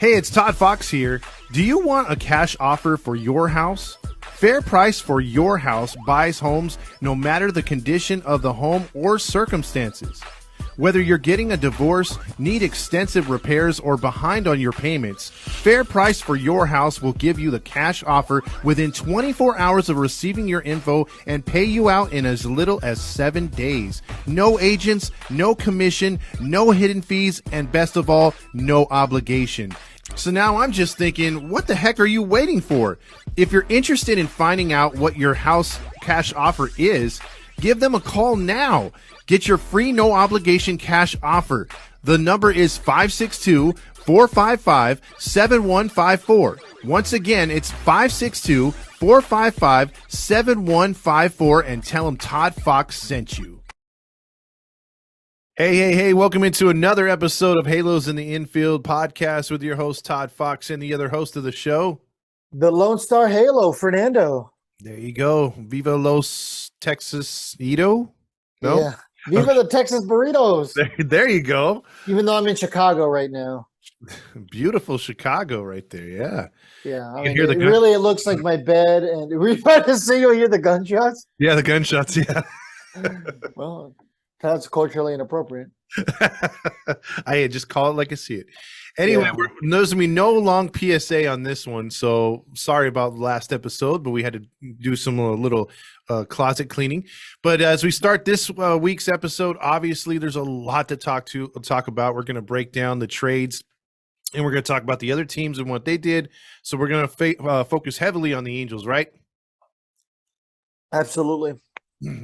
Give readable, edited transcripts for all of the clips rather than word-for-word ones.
Hey, it's Todd Fox here. Do you want a cash offer for your house? Fair Price for Your House buys homes no matter the condition of the home or circumstances. Whether you're getting a divorce, need extensive repairs, or behind on your payments, Fair Price for Your House will give you the cash offer within 24 hours of receiving your info and pay you out in as little as 7 days. No agents, no commission, no hidden fees, and best of all, no obligation. So now I'm just thinking, what the heck are you waiting for? If you're interested in finding out what your house cash offer is, give them a call now. Get your free no obligation cash offer. The number is 562-455-7154. Once again, it's 562-455-7154 and tell them Todd Fox sent you. Hey, welcome into another episode of Halos in the Infield podcast with your host Todd Fox and the other host of the show, the Lone Star Halo, Fernando. There you go. Viva Los Texas Ito? No? Yeah. Viva the Texas Burritos. There you go. Even though I'm in Chicago right now. Beautiful Chicago right there, yeah. Yeah, I mean, it looks like my bed. And were you about to say you hear the gunshots? Yeah, the gunshots, yeah. Well, that's culturally inappropriate. I just call it like I see it. Anyway, there's going to be no long PSA on this one, so sorry about the last episode, but we had to do some little closet cleaning. But as we start this week's episode, obviously there's a lot to talk about. We're going to break down the trades, and we're going to talk about the other teams and what they did. So we're going to focus heavily on the Angels, right? Absolutely.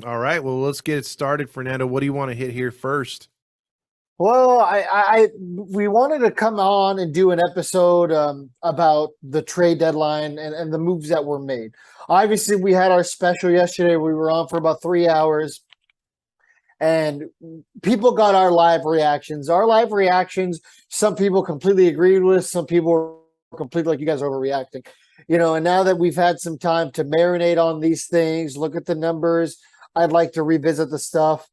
All right, well, let's get it started. Fernando, what do you want to hit here first? Well, we wanted to come on and do an episode about the trade deadline and the moves that were made. Obviously, we had our special yesterday. We were on for about 3 hours, and people got our live reactions. Our live reactions, some people completely agreed with, some people were completely like, you guys are overreacting. And now that we've had some time to marinate on these things, look at the numbers, I'd like to revisit the stuff,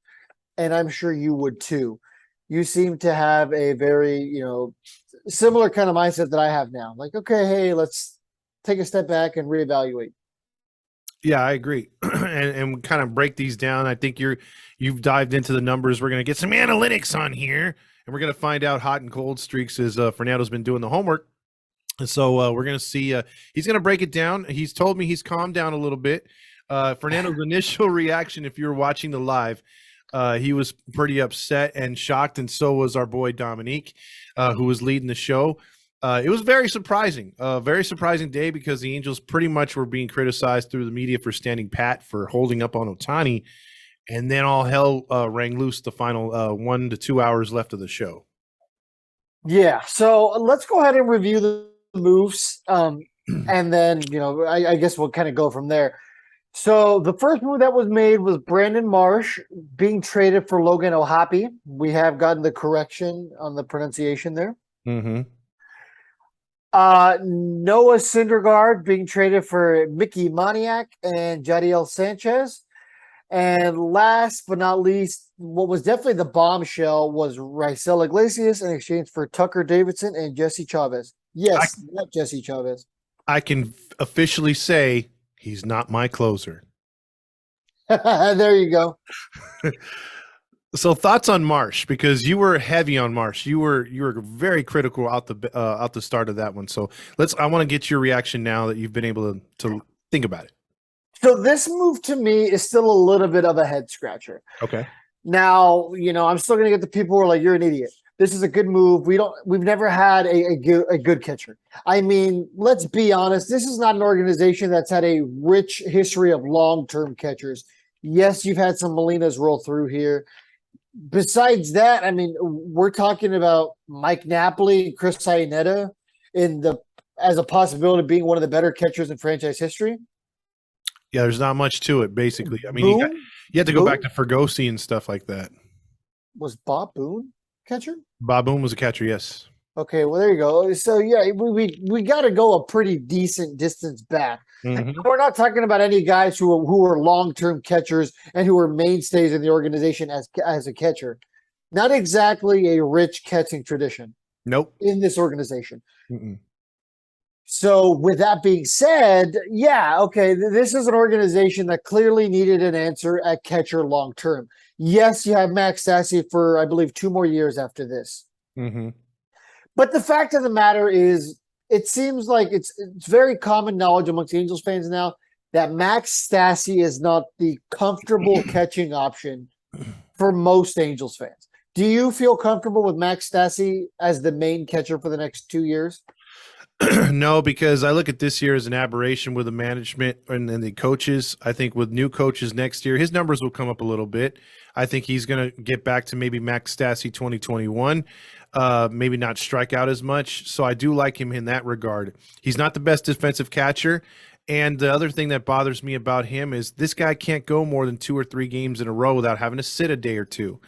and I'm sure you would too. You seem to have a very, similar kind of mindset that I have now. Like, okay, hey, let's take a step back and reevaluate. Yeah, I agree. and kind of break these down. I think you've dived into the numbers. We're going to get some analytics on here, and we're going to find out hot and cold streaks as Fernando's been doing the homework. And so we're going to see, he's going to break it down. He's told me he's calmed down a little bit. Fernando's initial reaction, if you were watching the live, he was pretty upset and shocked, and so was our boy Dominique, who was leading the show. It was very surprising day because the Angels pretty much were being criticized through the media for standing pat, for holding up on Ohtani, and then all hell rang loose the final 1 to 2 hours left of the show. Yeah, so let's go ahead and review the moves, and then I guess we'll kind of go from there. So the first move that was made was Brandon Marsh being traded for Logan O'Hoppe. We have gotten the correction on the pronunciation there. Mm-hmm. Noah Syndergaard being traded for Mickey Moniak and Jadiel Sanchez. And last but not least, what was definitely the bombshell was Raisel Iglesias in exchange for Tucker Davidson and Jesse Chavez. Yes, not Jesse Chavez. I can officially say he's not my closer. There you go. So thoughts on Marsh, because you were heavy on Marsh. You were very critical out the start of that one. So I want to get your reaction now that you've been able to think about it. So this move to me is still a little bit of a head scratcher. Okay. Now, I'm still going to get the people who are like, you're an idiot. This is a good move. We've never had a good catcher. I mean, let's be honest. This is not an organization that's had a rich history of long-term catchers. Yes, you've had some Molinas roll through here. Besides that, I mean, we're talking about Mike Napoli and Chris Iannetta as a possibility of being one of the better catchers in franchise history. Yeah, there's not much to it, basically. I mean, you have to go back to Fergosi and stuff like that. Was Bob Boone catcher? Bob Boone was a catcher, yes. Okay, well, there you go. So, yeah, we got to go a pretty decent distance back. Mm-hmm. We're not talking about any guys who are long-term catchers and who are mainstays in the organization as a catcher. Not exactly a rich catching tradition. Nope. in this organization. Mm-mm. So, with that being said, yeah, okay, this is an organization that clearly needed an answer at catcher long term. Yes, you have Max Stassi for, I believe, 2 more years after this. Mm-hmm. But the fact of the matter is, it seems like it's very common knowledge amongst Angels fans now that Max Stassi is not the comfortable catching option for most Angels fans. Do you feel comfortable with Max Stassi as the main catcher for the next 2 years? No, because I look at this year as an aberration with the management and the coaches. I think with new coaches next year, his numbers will come up a little bit. I think he's going to get back to maybe Max Stassi 2021, maybe not strike out as much. So I do like him in that regard. He's not the best defensive catcher. And the other thing that bothers me about him is this guy can't go more than 2 or 3 games in a row without having to sit a day or two.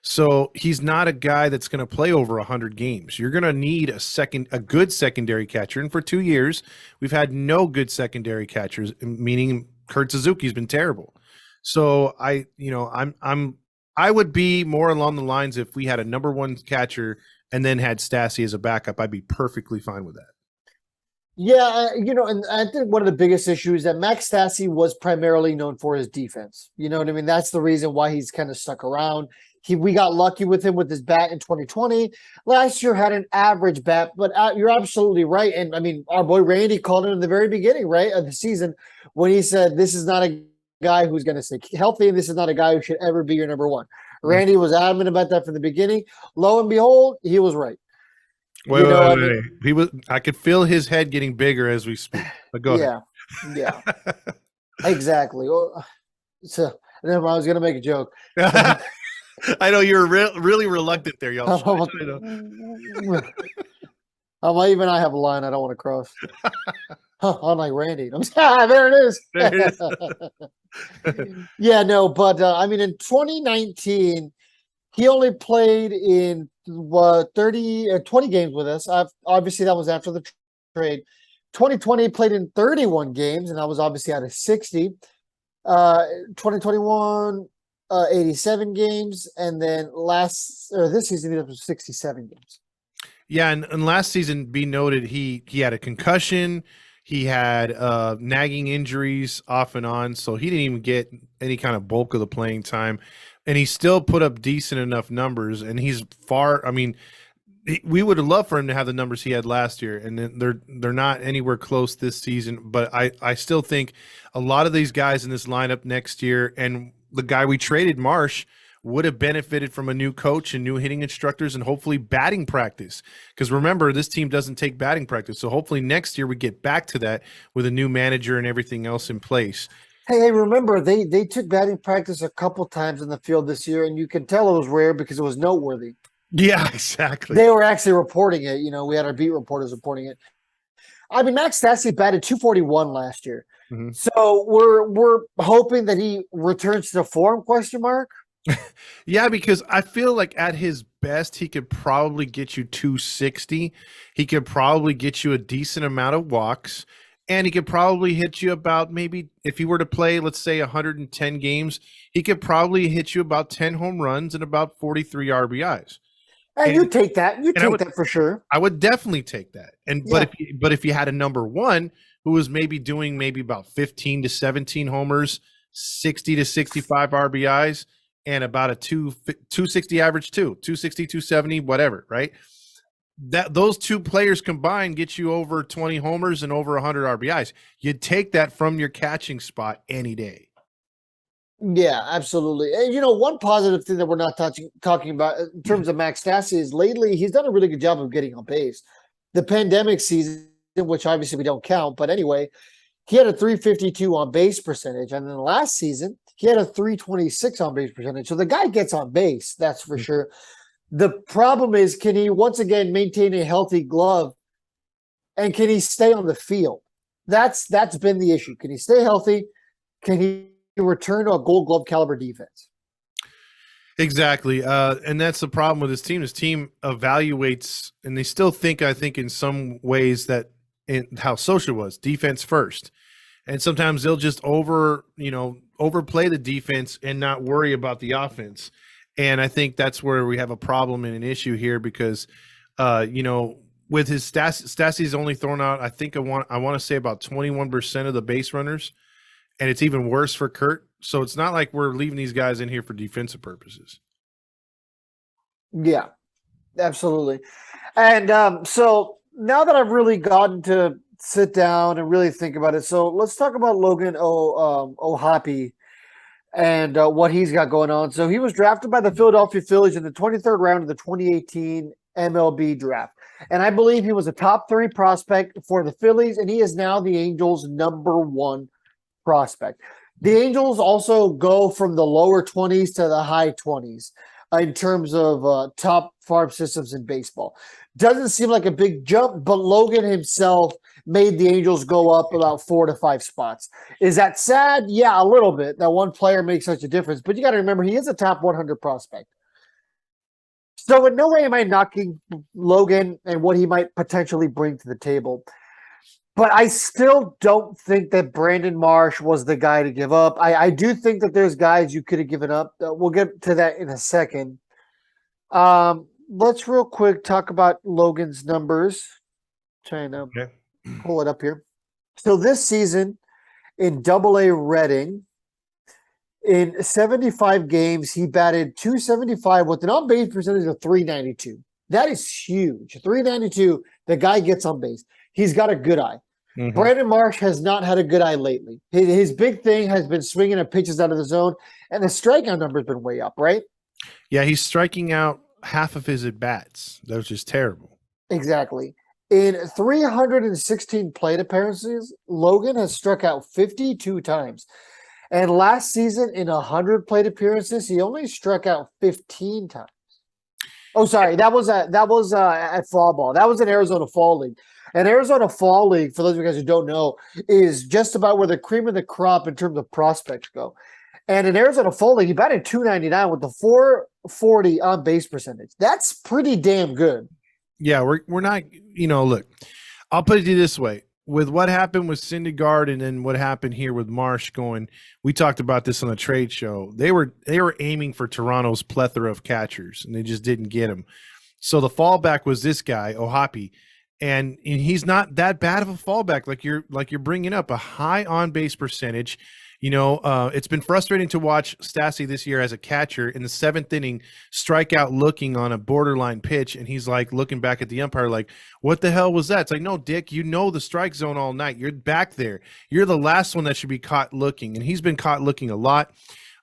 So he's not a guy that's going to play over 100 games. You're going to need a good secondary catcher. And for 2 years, we've had no good secondary catchers, meaning Kurt Suzuki's been terrible. So I would be more along the lines if we had a number one catcher and then had Stassi as a backup. I'd be perfectly fine with that. Yeah, and I think one of the biggest issues that Max Stassi was primarily known for his defense. You know what I mean? That's the reason why he's kind of stuck around. We got lucky with him with his bat in 2020. Last year had an average bat, but you're absolutely right. And I mean, our boy Randy called it in the very beginning, right, of the season when he said, "This is not a guy who's going to stay healthy, and this is not a guy who should ever be your number one." Randy was adamant about that from the beginning. Lo and behold, he was right. Wait. He was. I could feel his head getting bigger as we speak. But go ahead. Yeah, exactly. So then I was going to make a joke. I know you're really reluctant there, y'all. Even I have a line I don't want to cross. Unlike Randy. There it is. There it is. Yeah, no, but I mean, in 2019, he only played in 20 games with us. Obviously, that was after the trade. 2020 played in 31 games, and that was obviously out of 60. 2021, 87 games, and then this season it was 67 games. Yeah, and last season, be noted, he had a concussion. He had nagging injuries off and on, so he didn't even get any kind of bulk of the playing time. And he still put up decent enough numbers, and he's far. I mean, we would have loved for him to have the numbers he had last year, and they're not anywhere close this season. But I still think a lot of these guys in this lineup next year, and the guy we traded, Marsh, would have benefited from a new coach and new hitting instructors and hopefully batting practice. Because remember, this team doesn't take batting practice. So hopefully next year we get back to that with a new manager and everything else in place. Hey, remember, they took batting practice a couple times in the field this year, and you can tell it was rare because it was noteworthy. Yeah, exactly. They were actually reporting it. We had our beat reporters reporting it. I mean, Max Stassi batted 241 last year. Mm-hmm. So we're hoping that he returns to form, question mark? Yeah, because I feel like at his best, he could probably get you 260. He could probably get you a decent amount of walks. And he could probably hit you about, maybe if he were to play, let's say 110 games, he could probably hit you about 10 home runs and about 43 RBIs. And you take that. You take that for sure. I would definitely take that. But if you had a number one who was maybe doing about 15 to 17 homers, 60 to 65 RBIs, and about a 260 average too, 260, 270, whatever, right? That those two players combined get you over 20 homers and over 100 RBIs. You'd take that from your catching spot any day. Yeah, absolutely. And one positive thing that we're not talking about in terms of Max Stassi is lately he's done a really good job of getting on base. The pandemic season, which obviously we don't count, but anyway, he had a 352 on base percentage, and then last season he had a 326 on base percentage. So the guy gets on base, that's for sure. The problem is, can he once again maintain a healthy glove, and can he stay on the field? That's been the issue. Can he stay healthy? Can he return to a Gold Glove caliber defense? Exactly. And that's the problem with his team. His team evaluates, and they still think, I think in some ways, that in how social was defense first. And sometimes they'll just overplay the defense and not worry about the offense. And I think that's where we have a problem and an issue here, because You know, with his Stassi's only thrown out, I think I want to say about 21% of the base runners, and it's even worse for Kurt. So it's not like we're leaving these guys in here for defensive purposes. Yeah, absolutely. And so now that I've really gotten to sit down and really think about it, so let's talk about Logan O'Hoppe and what he's got going on. So he was drafted by the Philadelphia Phillies in the 23rd round of the 2018 MLB draft. And I believe he was a top 3 prospect for the Phillies, and he is now the Angels' #1 prospect. The Angels also go from the lower 20s to the high 20s in terms of top farm systems in baseball. Doesn't seem like a big jump, but Logan himself made the Angels go up about 4 to 5 spots. Is that sad? Yeah, a little bit. That one player makes such a difference. But you got to remember, he is a top 100 prospect. So in no way am I knocking Logan and what he might potentially bring to the table. But I still don't think that Brandon Marsh was the guy to give up. I do think that there's guys you could have given up. We'll get to that in a second. Let's real quick talk about Logan's numbers. Trying to pull it up here. So this season in Double-A Reading, in 75 games, he batted .275 with an on-base percentage of .392. That is huge. .392, the guy gets on base. He's got a good eye. Mm-hmm. Brandon Marsh has not had a good eye lately. His big thing has been swinging at pitches out of the zone, and the strikeout number has been way up, right? Yeah, he's striking out half of his at-bats. That was just terrible. Exactly. In 316 plate appearances, Logan has struck out 52 times. And last season, in 100 plate appearances, he only struck out 15 times. Oh, sorry, that was at fall ball. That was an Arizona Fall League. And Arizona Fall League, for those of you guys who don't know, is just about where the cream of the crop in terms of prospects go. And in Arizona Fall League, he batted .299 with the .440 on base percentage. That's pretty damn good. Yeah, we're not, look, I'll put it this way. With what happened with Syndergaard and then what happened here with Marsh going, we talked about this on the trade show. They were aiming for Toronto's plethora of catchers, and they just didn't get him. So the fallback was this guy, O'Hoppe, and he's not that bad of a fallback like you're bringing up, a high on base percentage. It's been frustrating to watch Stassi this year as a catcher in the 7th inning, strike out looking on a borderline pitch, and he's like looking back at the umpire like, what the hell was that? It's like, no, Dick, you know the strike zone all night. You're back there. You're the last one that should be caught looking, and he's been caught looking a lot.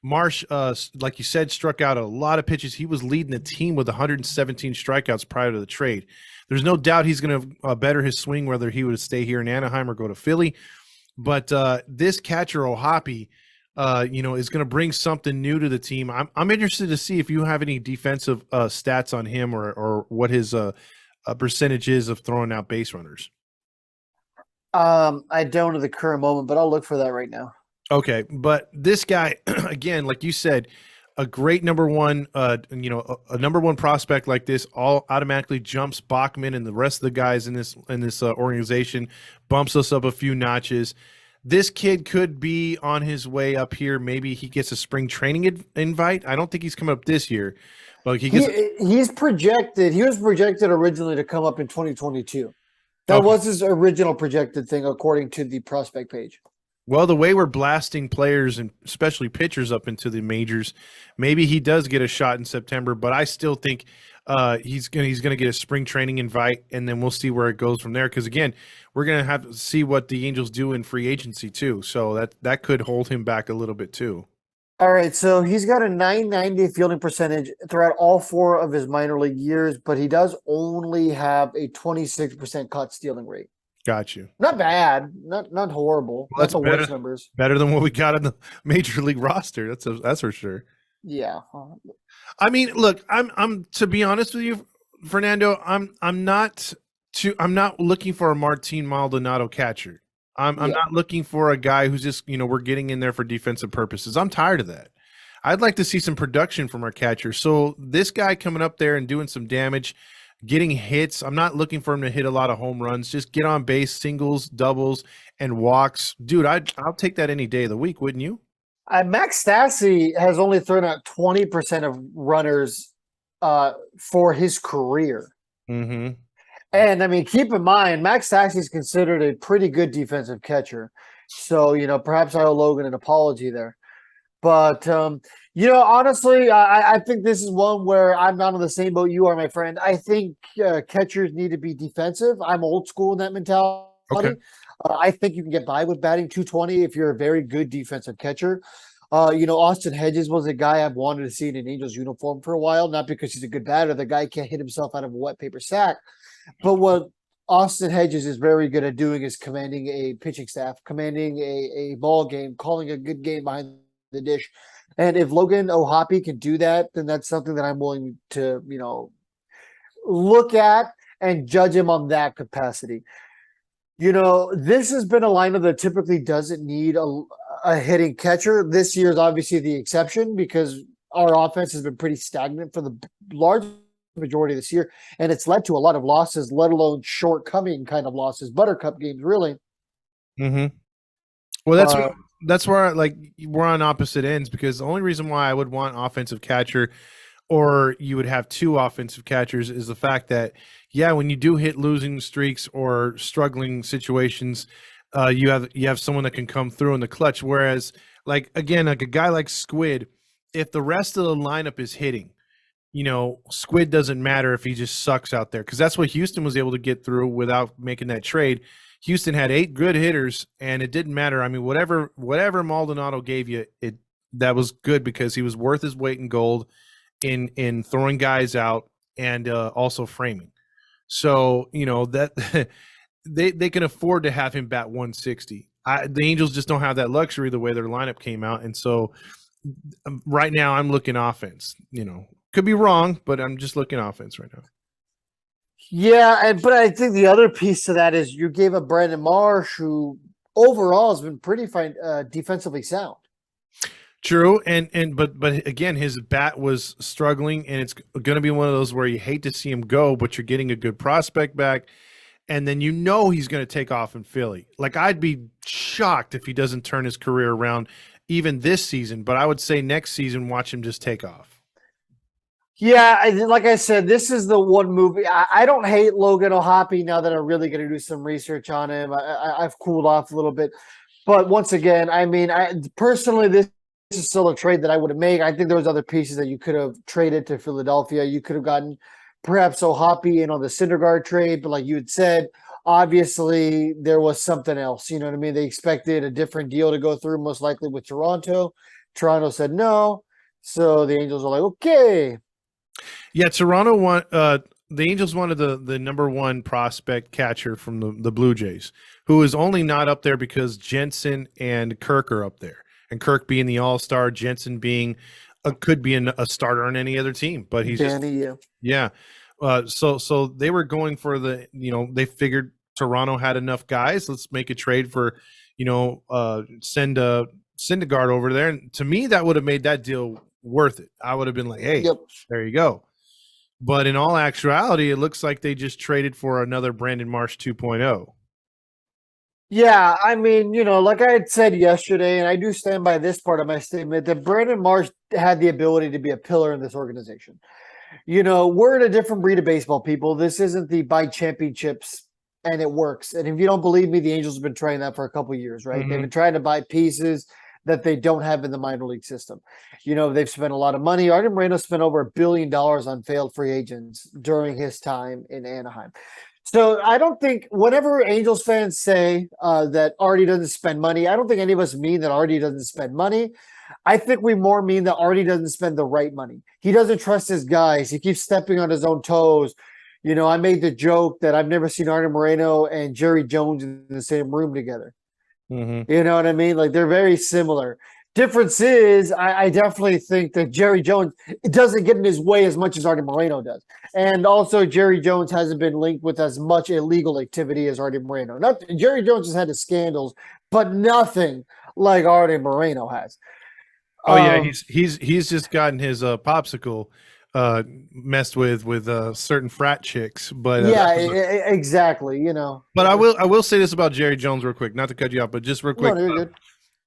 Marsh, like you said, struck out a lot of pitches. He was leading the team with 117 strikeouts prior to the trade. There's no doubt he's going to better his swing, whether he would stay here in Anaheim or go to Philly. But this catcher O'Hoppe, is going to bring something new to the team. I'm interested to see if you have any defensive stats on him or what his percentage is of throwing out base runners. I don't at the current moment, but I'll look for that right now. Okay, but this guy, again, like you said, a great #1, a #1 prospect like this all automatically jumps Bachman and the rest of the guys in this organization, bumps us up a few notches. This kid could be on his way up here. Maybe he gets a spring training invite. I don't think he's coming up this year, but he's projected. He was projected originally to come up in 2022. That was his original projected thing, according to the prospect page. Well, the way we're blasting players and especially pitchers up into the majors, maybe he does get a shot in September. But I still think he's gonna get a spring training invite, and then we'll see where it goes from there. Because again, we're gonna have to see what the Angels do in free agency too. So that could hold him back a little bit too. All right, so he's got a .990 fielding percentage throughout all 4 of his minor league years, but he does only have a 26% caught stealing rate. Got you. Not bad, not horrible. Well, that's the better, worst numbers. Better than what we got in the major league roster. That's for sure. Yeah. I mean, look, I'm to be honest with you, Fernando, I'm not looking for a Martin Maldonado catcher. I'm not looking for a guy who's just, we're getting in there for defensive purposes. I'm tired of that. I'd like to see some production from our catcher. So this guy coming up there and doing some damage, getting hits. I'm not looking for him to hit a lot of home runs. Just get on base, singles, doubles, and walks. Dude, I'll take that any day of the week, wouldn't you? Max Stassi has only thrown out 20% of runners for his career. Mm-hmm. And I mean, keep in mind, Max Taxi is considered a pretty good defensive catcher. So, perhaps I owe Logan an apology there. But honestly, I think this is one where I'm not on the same boat you are, my friend. I think catchers need to be defensive. I'm old school in that mentality. Okay. I think you can get by with batting 220 if you're a very good defensive catcher. Austin Hedges was a guy I've wanted to see in an Angels uniform for a while, not because he's a good batter. The guy can't hit himself out of a wet paper sack. But what Austin Hedges is very good at doing is commanding a pitching staff, commanding a ball game, calling a good game behind the dish. And if Logan O'Hoppe can do that, then that's something that I'm willing to, look at and judge him on that capacity. This has been a lineup that typically doesn't need a hitting catcher. This year is obviously the exception because our offense has been pretty stagnant for the large majority of this year, and it's led to a lot of losses, let alone shortcoming kind of losses, buttercup games, really. Mm-hmm. Well, that's where like we're on opposite ends because the only reason why I would want offensive catcher or you would have two offensive catchers is the fact that, yeah, when you do hit losing streaks or struggling situations, you have someone that can come through in the clutch. Whereas, like again, like a guy like Squid, if the rest of the lineup is hitting, Squid doesn't matter if he just sucks out there because that's what Houston was able to get through without making that trade. Houston had 8 good hitters, and it didn't matter. I mean, whatever Maldonado gave you, that was good because he was worth his weight in gold in throwing guys out and also framing. So that they can afford to have him bat 160. The Angels just don't have that luxury the way their lineup came out, and so right now I'm looking offense. Could be wrong, but I'm just looking offense right now. Yeah, but I think the other piece to that is you gave up Brandon Marsh, who overall has been pretty fine defensively sound. True, but again, his bat was struggling, and it's going to be one of those where you hate to see him go, but you're getting a good prospect back, and then he's going to take off in Philly. Like I'd be shocked if he doesn't turn his career around even this season, but I would say next season, watch him just take off. Yeah, like I said, this is the one movie. I don't hate Logan O'Hoppe now that I'm really going to do some research on him. I've cooled off a little bit. But once again, I mean, personally, this is still a trade that I would have made. I think there was other pieces that you could have traded to Philadelphia. You could have gotten perhaps O'Hoppe in on the Syndergaard trade, but like you had said, obviously there was something else. You know what I mean? They expected a different deal to go through, most likely with Toronto. Toronto said no. So the Angels are like, okay. Yeah, Toronto the Angels wanted the number 1 prospect catcher from the Blue Jays, who is only not up there because Jensen and Kirk are up there. And Kirk being the all-star, Jensen being could be a starter on any other team, but he's Danny, yeah. So they were going for they figured Toronto had enough guys. Let's make a trade for, send Syndergaard over there. And to me, that would have made that deal worth it. I would have been like, hey, yep. There you go. But in all actuality, it looks like they just traded for another Brandon Marsh 2.0. Yeah, I mean, like I had said yesterday, and I do stand by this part of my statement, that Brandon Marsh had the ability to be a pillar in this organization. We're in a different breed of baseball, people. This isn't the buy championships and it works. And if you don't believe me, the Angels have been trying that for a couple of years, right? Mm-hmm. They've been trying to buy pieces that they don't have in the minor league system. They've spent a lot of money. Artie Moreno spent over $1 billion on failed free agents during his time in Anaheim. So I don't think whenever Angels fans say that Artie doesn't spend money, I don't think any of us mean that Artie doesn't spend money. I think we more mean that Artie doesn't spend the right money. He doesn't trust his guys. He keeps stepping on his own toes. I made the joke that I've never seen Artie Moreno and Jerry Jones in the same room together. Mm-hmm. You know what I mean? Like they're very similar. Difference is, I definitely think that Jerry Jones doesn't get in his way as much as Artie Moreno does. And also, Jerry Jones hasn't been linked with as much illegal activity as Artie Moreno. Jerry Jones has had his scandals, but nothing like Artie Moreno has. Oh yeah, he's just gotten his popsicle messed with certain frat chicks, but yeah, exactly. But I will say this about Jerry Jones real quick, not to cut you off, but just real quick. No, you're good.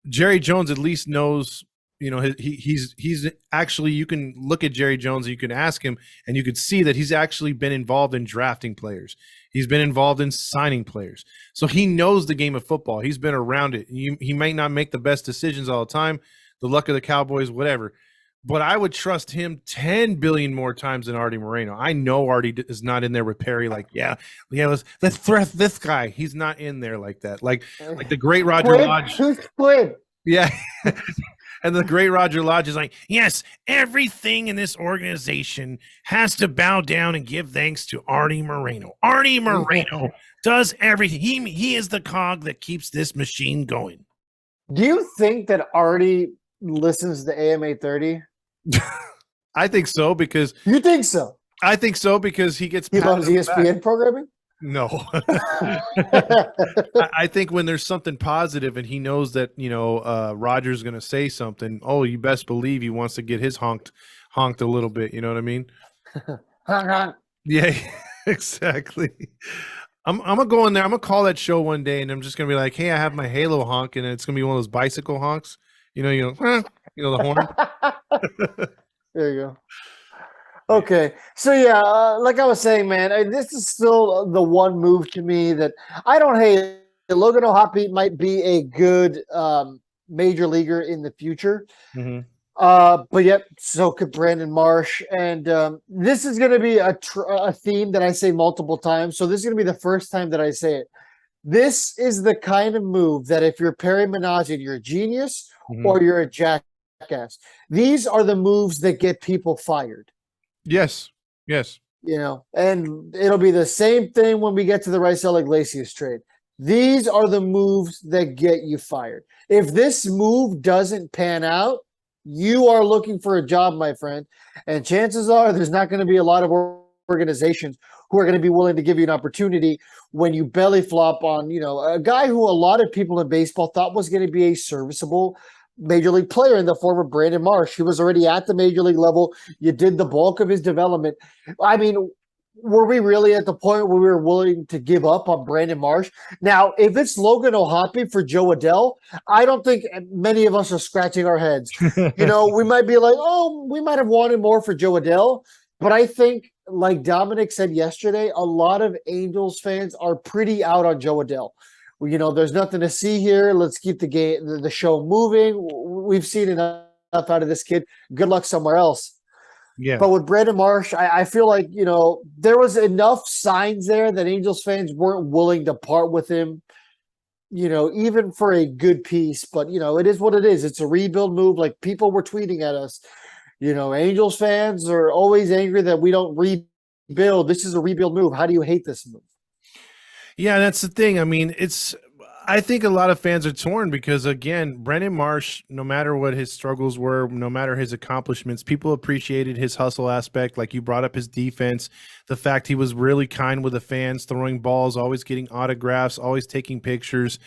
Jerry Jones at least knows He's actually, you can look at Jerry Jones, you can ask him, and you could see that he's actually been involved in drafting players. He's been involved in signing players. So he knows the game of football. He's been around it. He might not make the best decisions all the time, the luck of the Cowboys, whatever. But I would trust him 10 billion more times than Artie Moreno. I know Artie is not in there with Perry like, let's threat this guy. He's not in there like that. Like the great Roger Lodge. Who's Quinn? Yeah. And the great Roger Lodge is like, yes, everything in this organization has to bow down and give thanks to Artie Moreno. Artie Moreno does everything. He is the cog that keeps this machine going. Do you think that Artie listens to AM 830? I think so because you think so. I think so because he loves ESPN programming. No, I think when there's something positive and he knows that Roger's going to say something, oh, you best believe he wants to get his honked a little bit. You know what I mean? Yeah, exactly. I'm gonna go in there. I'm gonna call that show one day, and I'm just gonna be like, "Hey, I have my Halo honk," and it's gonna be one of those bicycle honks. The horn. There you go. Okay, so like I was saying, man, this is still the one move to me that I don't hate. Logan O'Hoppe might be a good major leaguer in the future, but yet so could Brandon Marsh. And this is going to be a theme that I say multiple times. So this is going to be the first time that I say it. This is the kind of move that if you're Perry Menasian, you're a genius or you're a jackass. These are the moves that get people fired. Yes. And it'll be the same thing when we get to the Raisel Iglesias trade. These are the moves that get you fired. If this move doesn't pan out, you are looking for a job, my friend. And chances are there's not going to be a lot of organizations who are going to be willing to give you an opportunity when you belly flop on, a guy who a lot of people in baseball thought was going to be a serviceable major league player in the form of Brandon Marsh. He was already at the major league level. You did the bulk of his development. I mean, were we really at the point where we were willing to give up on Brandon Marsh? Now, if it's Logan O'Hoppe for Joe Adell, I don't think many of us are scratching our heads. We might be like, oh, we might have wanted more for Joe Adell. But I think, like Dominic said yesterday, a lot of Angels fans are pretty out on Joe Adell. There's nothing to see here. Let's keep the show moving. We've seen enough out of this kid. Good luck somewhere else. Yeah. But with Brandon Marsh, I feel like, there was enough signs there that Angels fans weren't willing to part with him, even for a good piece. But, it is what it is. It's a rebuild move. Like people were tweeting at us, Angels fans are always angry that we don't rebuild. This is a rebuild move. How do you hate this move? Yeah, that's the thing. I mean, I think a lot of fans are torn because, again, Brandon Marsh, no matter what his struggles were, no matter his accomplishments, people appreciated his hustle aspect. Like you brought up his defense, the fact he was really kind with the fans, throwing balls, always getting autographs, always taking pictures.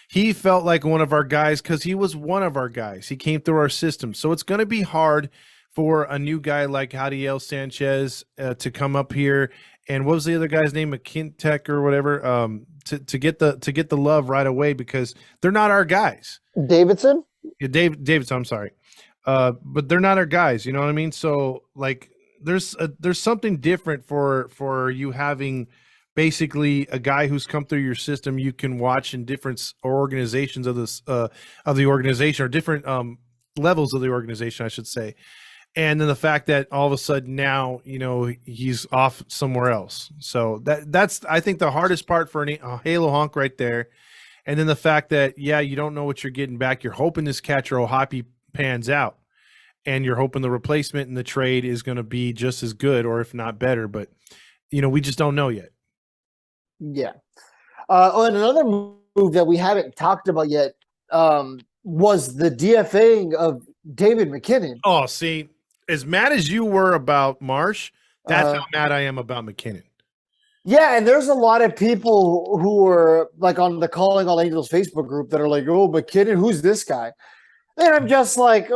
He felt like one of our guys because he was one of our guys. He came through our system. So it's going to be hard for a new guy like Jadiel Sanchez to come up here. And what was the other guy's name, McKintek or whatever, to get the love right away because they're not our guys. Davidson? Yeah, Davidson. I'm sorry, but they're not our guys. You know what I mean? So like, there's something different for you having basically a guy who's come through your system. You can watch in different organizations of the organization or different levels of the organization, I should say. And then the fact that all of a sudden now, he's off somewhere else. So that's, I think, the hardest part for a Halo honk right there. And then the fact that, you don't know what you're getting back. You're hoping this catcher O'Hoppe pans out. And you're hoping the replacement in the trade is going to be just as good or if not better. But, we just don't know yet. Yeah. And another move that we haven't talked about yet was the DFAing of David McKinnon. Oh, see. As mad as you were about Marsh, that's how mad I am about McKinnon. Yeah, and there's a lot of people who are like on the Calling All Angels Facebook group that are like, oh, McKinnon, who's this guy? And I'm just like,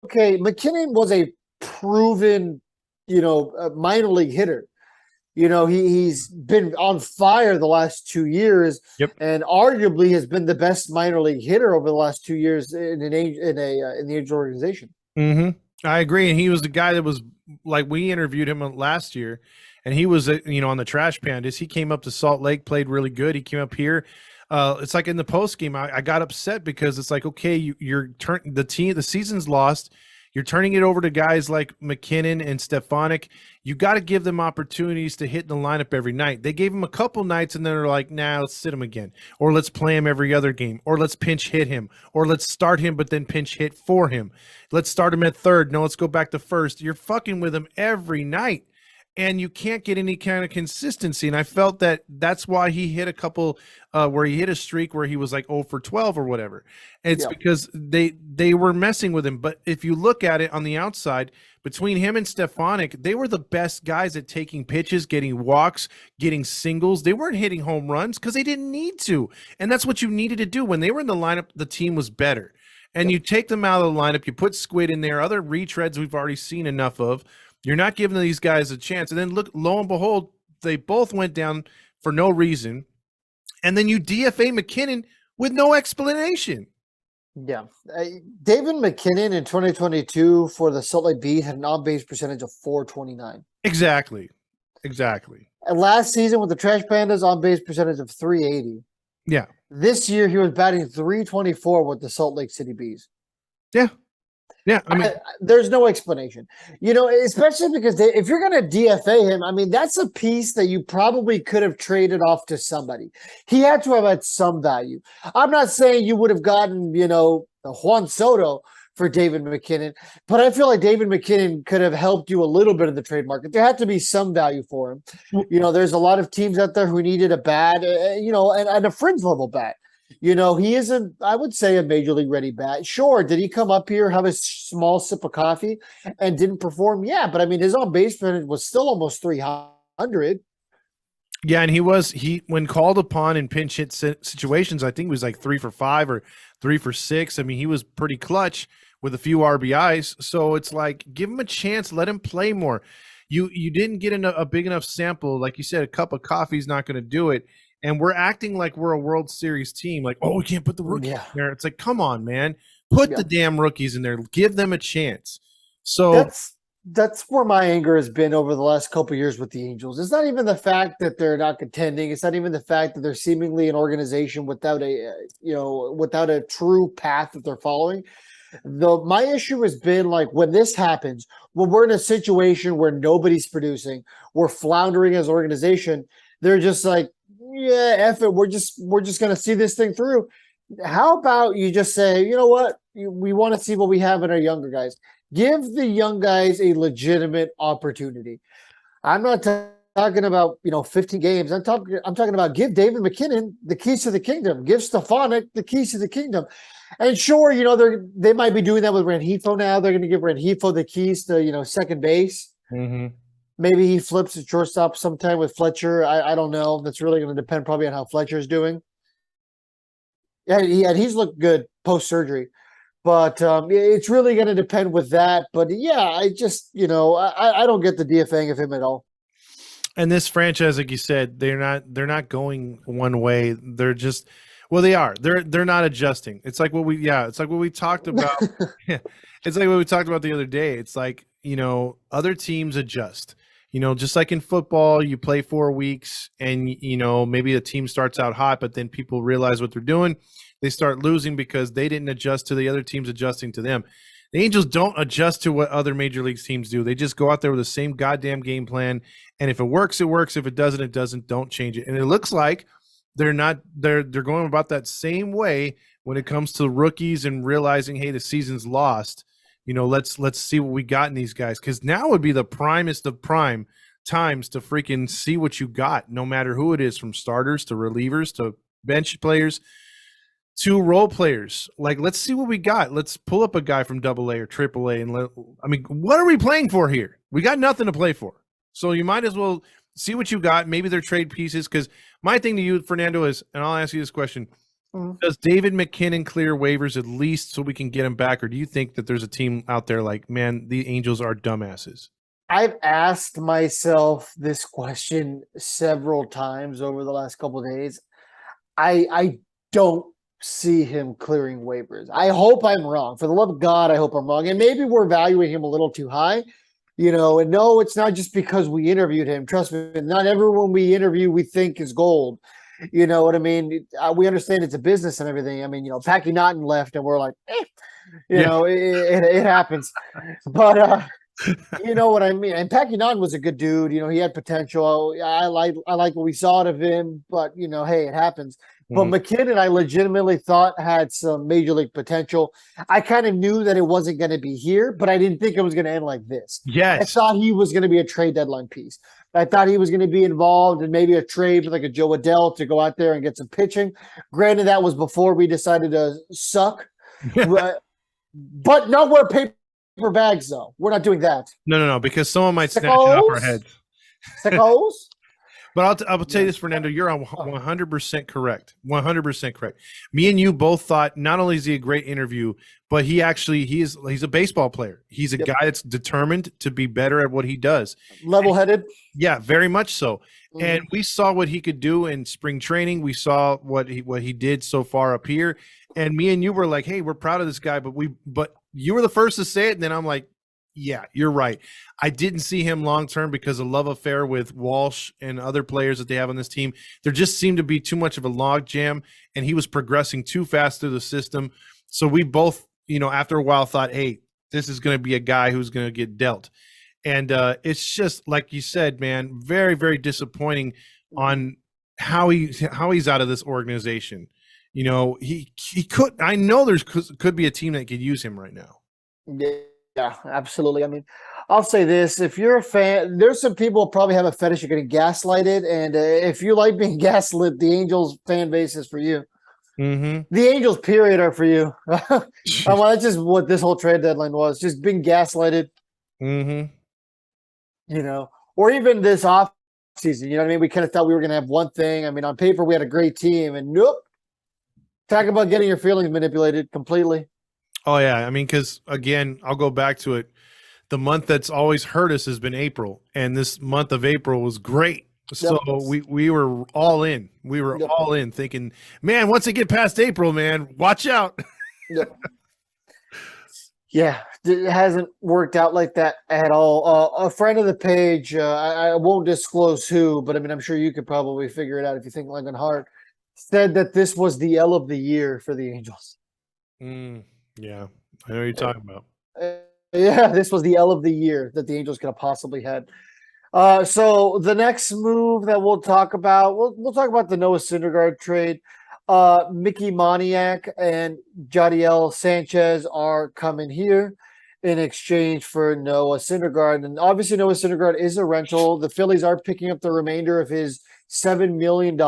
okay, McKinnon was a proven, minor league hitter. He's been on fire the last 2 years, Yep. and arguably has been the best minor league hitter over the last 2 years in the Angel organization. Mm-hmm. I agree. And he was the guy that was like, we interviewed him last year, and he was, on the trash pandas. He came up to Salt Lake, played really good. He came up here. It's like in the post game, I got upset because it's like, okay, the season's lost. You're turning it over to guys like McKinnon and Stefanik. You got to give them opportunities to hit in the lineup every night. They gave him a couple nights, and then they're like, nah, let's sit him again. Or let's play him every other game. Or let's pinch hit him. Or let's start him, but then pinch hit for him. Let's start him at third. No, let's go back to first. You're fucking with him every night, and you can't get any kind of consistency. And I felt that that's why he hit a couple where he hit a streak where he was like 0 for 12 or whatever. And it's because they were messing with him. But if you look at it on the outside, between him and Stefanik, they were the best guys at taking pitches, getting walks, getting singles. They weren't hitting home runs because they didn't need to. And that's what you needed to do. When they were in the lineup, the team was better. And you take them out of the lineup, you put Squid in there, other retreads we've already seen enough of. You're not giving these guys a chance. And then look, lo and behold, they both went down for no reason. And then you DFA McKinnon with no explanation. Yeah. David McKinnon in 2022 for the Salt Lake Beat had an on-base percentage of .429. Exactly. And last season with the Trash Pandas, on-base percentage of .380. Yeah. This year he was batting .324 with the Salt Lake City Bees. Yeah. Yeah, I mean, there's no explanation, especially because if you're going to DFA him, I mean, that's a piece that you probably could have traded off to somebody. He had to have had some value. I'm not saying you would have gotten, Juan Soto for David McKinnon, but I feel like David McKinnon could have helped you a little bit in the trade market. There had to be some value for him. There's a lot of teams out there who needed a bat, and a fringe level bat. He isn't, I would say, a major league ready bat. Sure, did he come up here, have a small sip of coffee, and didn't perform? Yeah, but I mean, his on base percentage was still almost 300. Yeah, and he when called upon in pinch hit situations, I think he was like 3 for 5 or 3 for 6. I mean, he was pretty clutch with a few RBIs. So it's like, give him a chance, let him play more. You didn't get a big enough sample, like you said. A cup of coffee is not going to do it. And we're acting like we're a World Series team. Like, oh, we can't put the rookies in there. It's like, come on, man. Put the damn rookies in there. Give them a chance. So that's where my anger has been over the last couple of years with the Angels. It's not even the fact that they're not contending. It's not even the fact that they're seemingly an organization without a true path that they're following. My issue has been like when this happens, when we're in a situation where nobody's producing, we're floundering as an organization. They're just like, yeah, F it. We're just going to see this thing through. How about you just say, you know what? We want to see what we have in our younger guys. Give the young guys a legitimate opportunity. I'm not talking about 15 games. I'm talking about give David McKinnon the keys to the kingdom. Give Stefanik the keys to the kingdom. And sure, they might be doing that with Rengifo now. They're going to give Rengifo the keys to second base. Mm-hmm. Maybe he flips at shortstop sometime with Fletcher. I don't know. That's really going to depend probably on how Fletcher's doing. Yeah, he's looked good post surgery. But it's really going to depend with that. But yeah, I just, I don't get the DFAing of him at all. And this franchise, like you said, they're not going one way. They're just, well, they are. They're not adjusting. It's like what we talked about. It's like what we talked about the other day. It's like, other teams adjust. Just like in football, you play 4 weeks and, maybe the team starts out hot, but then people realize what they're doing. They start losing because they didn't adjust to the other teams adjusting to them. The Angels don't adjust to what other major league teams do. They just go out there with the same goddamn game plan. And if it works, it works. If it doesn't, it doesn't. Don't change it. And it looks like they're going about that same way when it comes to rookies and realizing, hey, the season's lost. Let's see what we got in these guys. Because now would be the primest of prime times to freaking see what you got, no matter who it is, from starters to relievers to bench players to role players. Like, let's see what we got. Let's pull up a guy from AA or AAA. And what are we playing for here? We got nothing to play for. So you might as well see what you got. Maybe they're trade pieces. Because my thing to you, Fernando, is, and I'll ask you this question. Does David McKinnon clear waivers at least so we can get him back? Or do you think that there's a team out there like, man, the Angels are dumbasses? I've asked myself this question several times over the last couple of days. I don't see him clearing waivers. I hope I'm wrong. For the love of God, I hope I'm wrong. And maybe we're valuing him a little too high, and no, it's not just because we interviewed him. Trust me, not everyone we interview we think is gold. You know what I mean? We understand it's a business and everything. I mean, Packy Naughton left and we're like, it happens. But you know what I mean? And Packy Naughton was a good dude. He had potential. I like what we saw out of him, but hey, it happens. But McKinnon, I legitimately thought had some major league potential. I kind of knew that it wasn't going to be here, but I didn't think it was going to end like this. Yes. I thought he was going to be a trade deadline piece. I thought he was going to be involved in maybe a trade with like a Joe Adell to go out there and get some pitching. Granted, that was before we decided to suck. But not wear paper bags, though. We're not doing that. No, because someone might snatch it off our heads. Sickos? But I'll tell you this, Fernando, you're 100% correct. 100% correct. Me and you both thought not only is he a great interview, but he's a baseball player. He's a guy that's determined to be better at what he does. Level-headed. Yeah, very much so. And we saw what he could do in spring training. We saw what he did so far up here. And me and you were like, hey, we're proud of this guy, but you were the first to say it, and then I'm like, yeah, you're right. I didn't see him long-term because of love affair with Walsh and other players that they have on this team. There just seemed to be too much of a log jam, and he was progressing too fast through the system. So we both, after a while thought, hey, this is going to be a guy who's going to get dealt. And it's just, like you said, man, very, very disappointing on how he's out of this organization. He could – I know there could be a team that could use him right now. Yeah, absolutely. I mean, I'll say this. If you're a fan, there's some people who probably have a fetish of getting gaslighted. And if you like being gaslit, the Angels fan base is for you. The Angels, period, are for you. Well, that's just what this whole trade deadline was, just being gaslighted. Or even this off season. You know what I mean? We kind of thought we were going to have one thing. I mean, on paper, we had a great team. And nope. Talk about getting your feelings manipulated completely. Oh, yeah. I mean, because, again, I'll go back to it. The month that's always hurt us has been April, and this month of April was great. So we were all in. We were all in thinking, man, once they get past April, man, watch out. Yeah, it hasn't worked out like that at all. A friend of the page, I won't disclose who, but I mean, I'm sure you could probably figure it out if you think like in heart, said that this was the L of the year for the Angels. Yeah, I know what you're talking about. Yeah, this was the L of the year that the Angels could have possibly had. So the next move that we'll talk about, we'll talk about the Noah Syndergaard trade. Mickey Moniak and Jadiel Sanchez are coming here in exchange for Noah Syndergaard. And obviously Noah Syndergaard is a rental. The Phillies are picking up the remainder of his $7 million.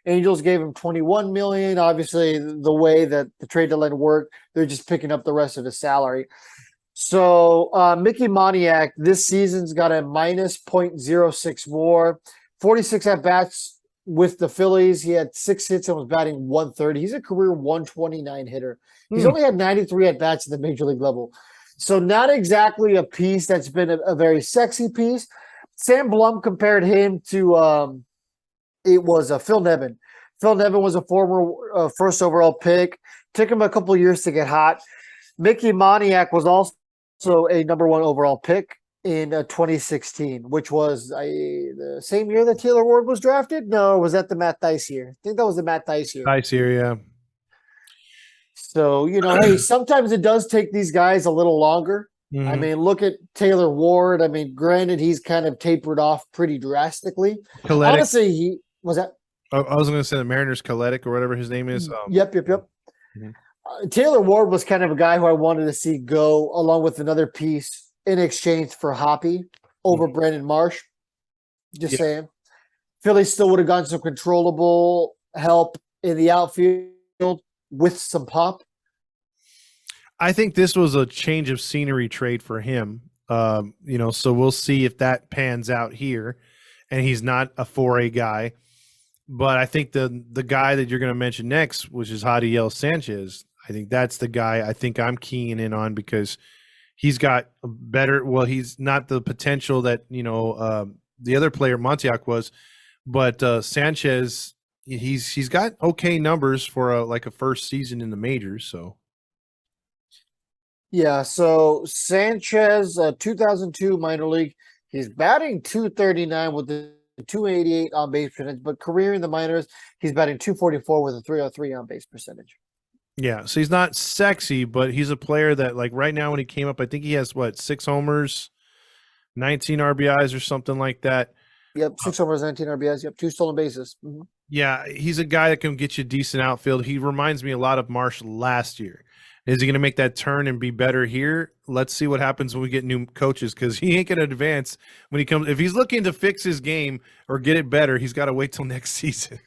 Angels gave him $21 million. Obviously, the way that the trade deadline worked, they're just picking up the rest of his salary. So Mickey Moniak this season's got a minus .06 WAR, 46 at-bats with the Phillies. He had 6 hits and was batting 130. He's a career 129 hitter. He's only had 93 at-bats at the major league level. So not exactly a piece that's been a very sexy piece. Sam Blum compared him to it was Phil Nevin. Phil Nevin was a former first overall pick. Took him a couple years to get hot. Mickey Moniak was also a number 1 overall pick in 2016, which was the same year that Taylor Ward was drafted? No, was that the Matt Dice year? I think that was the Matt Dice year. Dice year, yeah. So, hey, sometimes it does take these guys a little longer. I mean, look at Taylor Ward. I mean, granted, he's kind of tapered off pretty drastically. Koletic. Honestly, he was that. I was going to say the Mariners Koletic or whatever his name is. Yep. Taylor Ward was kind of a guy who I wanted to see go along with another piece in exchange for Hoppy over Brandon Marsh. Just saying. Philly still would have gotten some controllable help in the outfield with some pop. I think this was a change of scenery trade for him. So we'll see if that pans out here. And he's not a 4A guy. But I think the guy that you're going to mention next, which is Jadiel Sanchez, I think that's the guy I think I'm keying in on because he's got a better. Well, he's not the potential that the other player Montiac was, but Sanchez, he's got okay numbers for a first season in the majors. So Yeah, so Sanchez, 2002 minor league, he's batting 239 with the 288 on base percentage, but career in the minors, he's batting 244 with a 303 on base percentage. yeah, so he's not sexy, but he's a player that like right now when he came up, I think he has what 6 homers, 19 RBIs or something like that. Yep, 6 homers, 19 RBIs. Yep, 2 stolen bases. Yeah, he's a guy that can get you decent outfield. He reminds me a lot of Marsh last year. Is he going to make that turn and be better here? Let's see what happens when we get new coaches because he ain't going to advance when he comes. If he's looking to fix his game or get it better, he's got to wait till next season.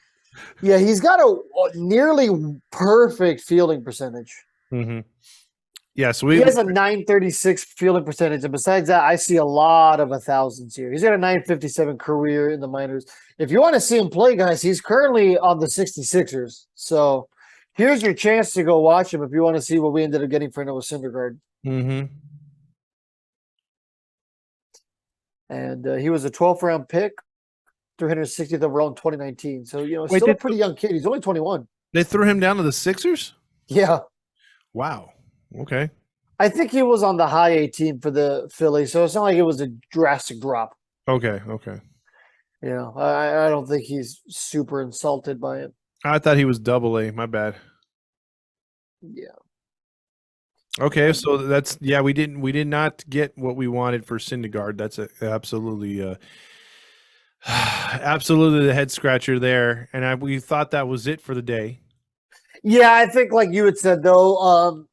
Yeah, he's got a nearly perfect fielding percentage. Mm-hmm. Yeah, so he has a 936 fielding percentage, and besides that, I see a lot of 1000s here. He's got a 957 career in the minors. If you want to see him play, guys, he's currently on the 66ers. So here's your chance to go watch him if you want to see what we ended up getting for Noah Syndergaard. Mm-hmm. And he was a 12th round pick, 360th overall in 2019. So, still a pretty young kid. He's only 21. They threw him down to the Sixers? Yeah. Wow. Okay. I think he was on the high A team for the Phillies, so it's not like it was a drastic drop. Okay. I don't think he's super insulted by it. I thought he was double A. My bad. Yeah. Okay, so we did not get what we wanted for Syndergaard. That's absolutely absolutely the head scratcher there, and we thought that was it for the day. Yeah, I think like you had said though,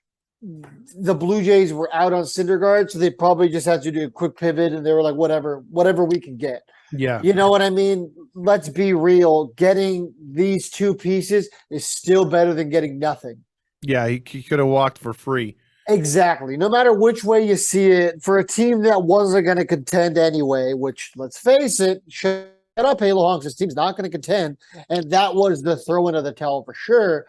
the Blue Jays were out on Syndergaard, so they probably just had to do a quick pivot, and they were like, whatever we can get. Yeah, you know what I mean. Let's be real. Getting these two pieces is still better than getting nothing. Yeah, he could have walked for free. Exactly. No matter which way you see it, for a team that wasn't going to contend anyway, which let's face it, shut up, Halo Honks. This team's not going to contend, and that was the throw-in of the towel for sure.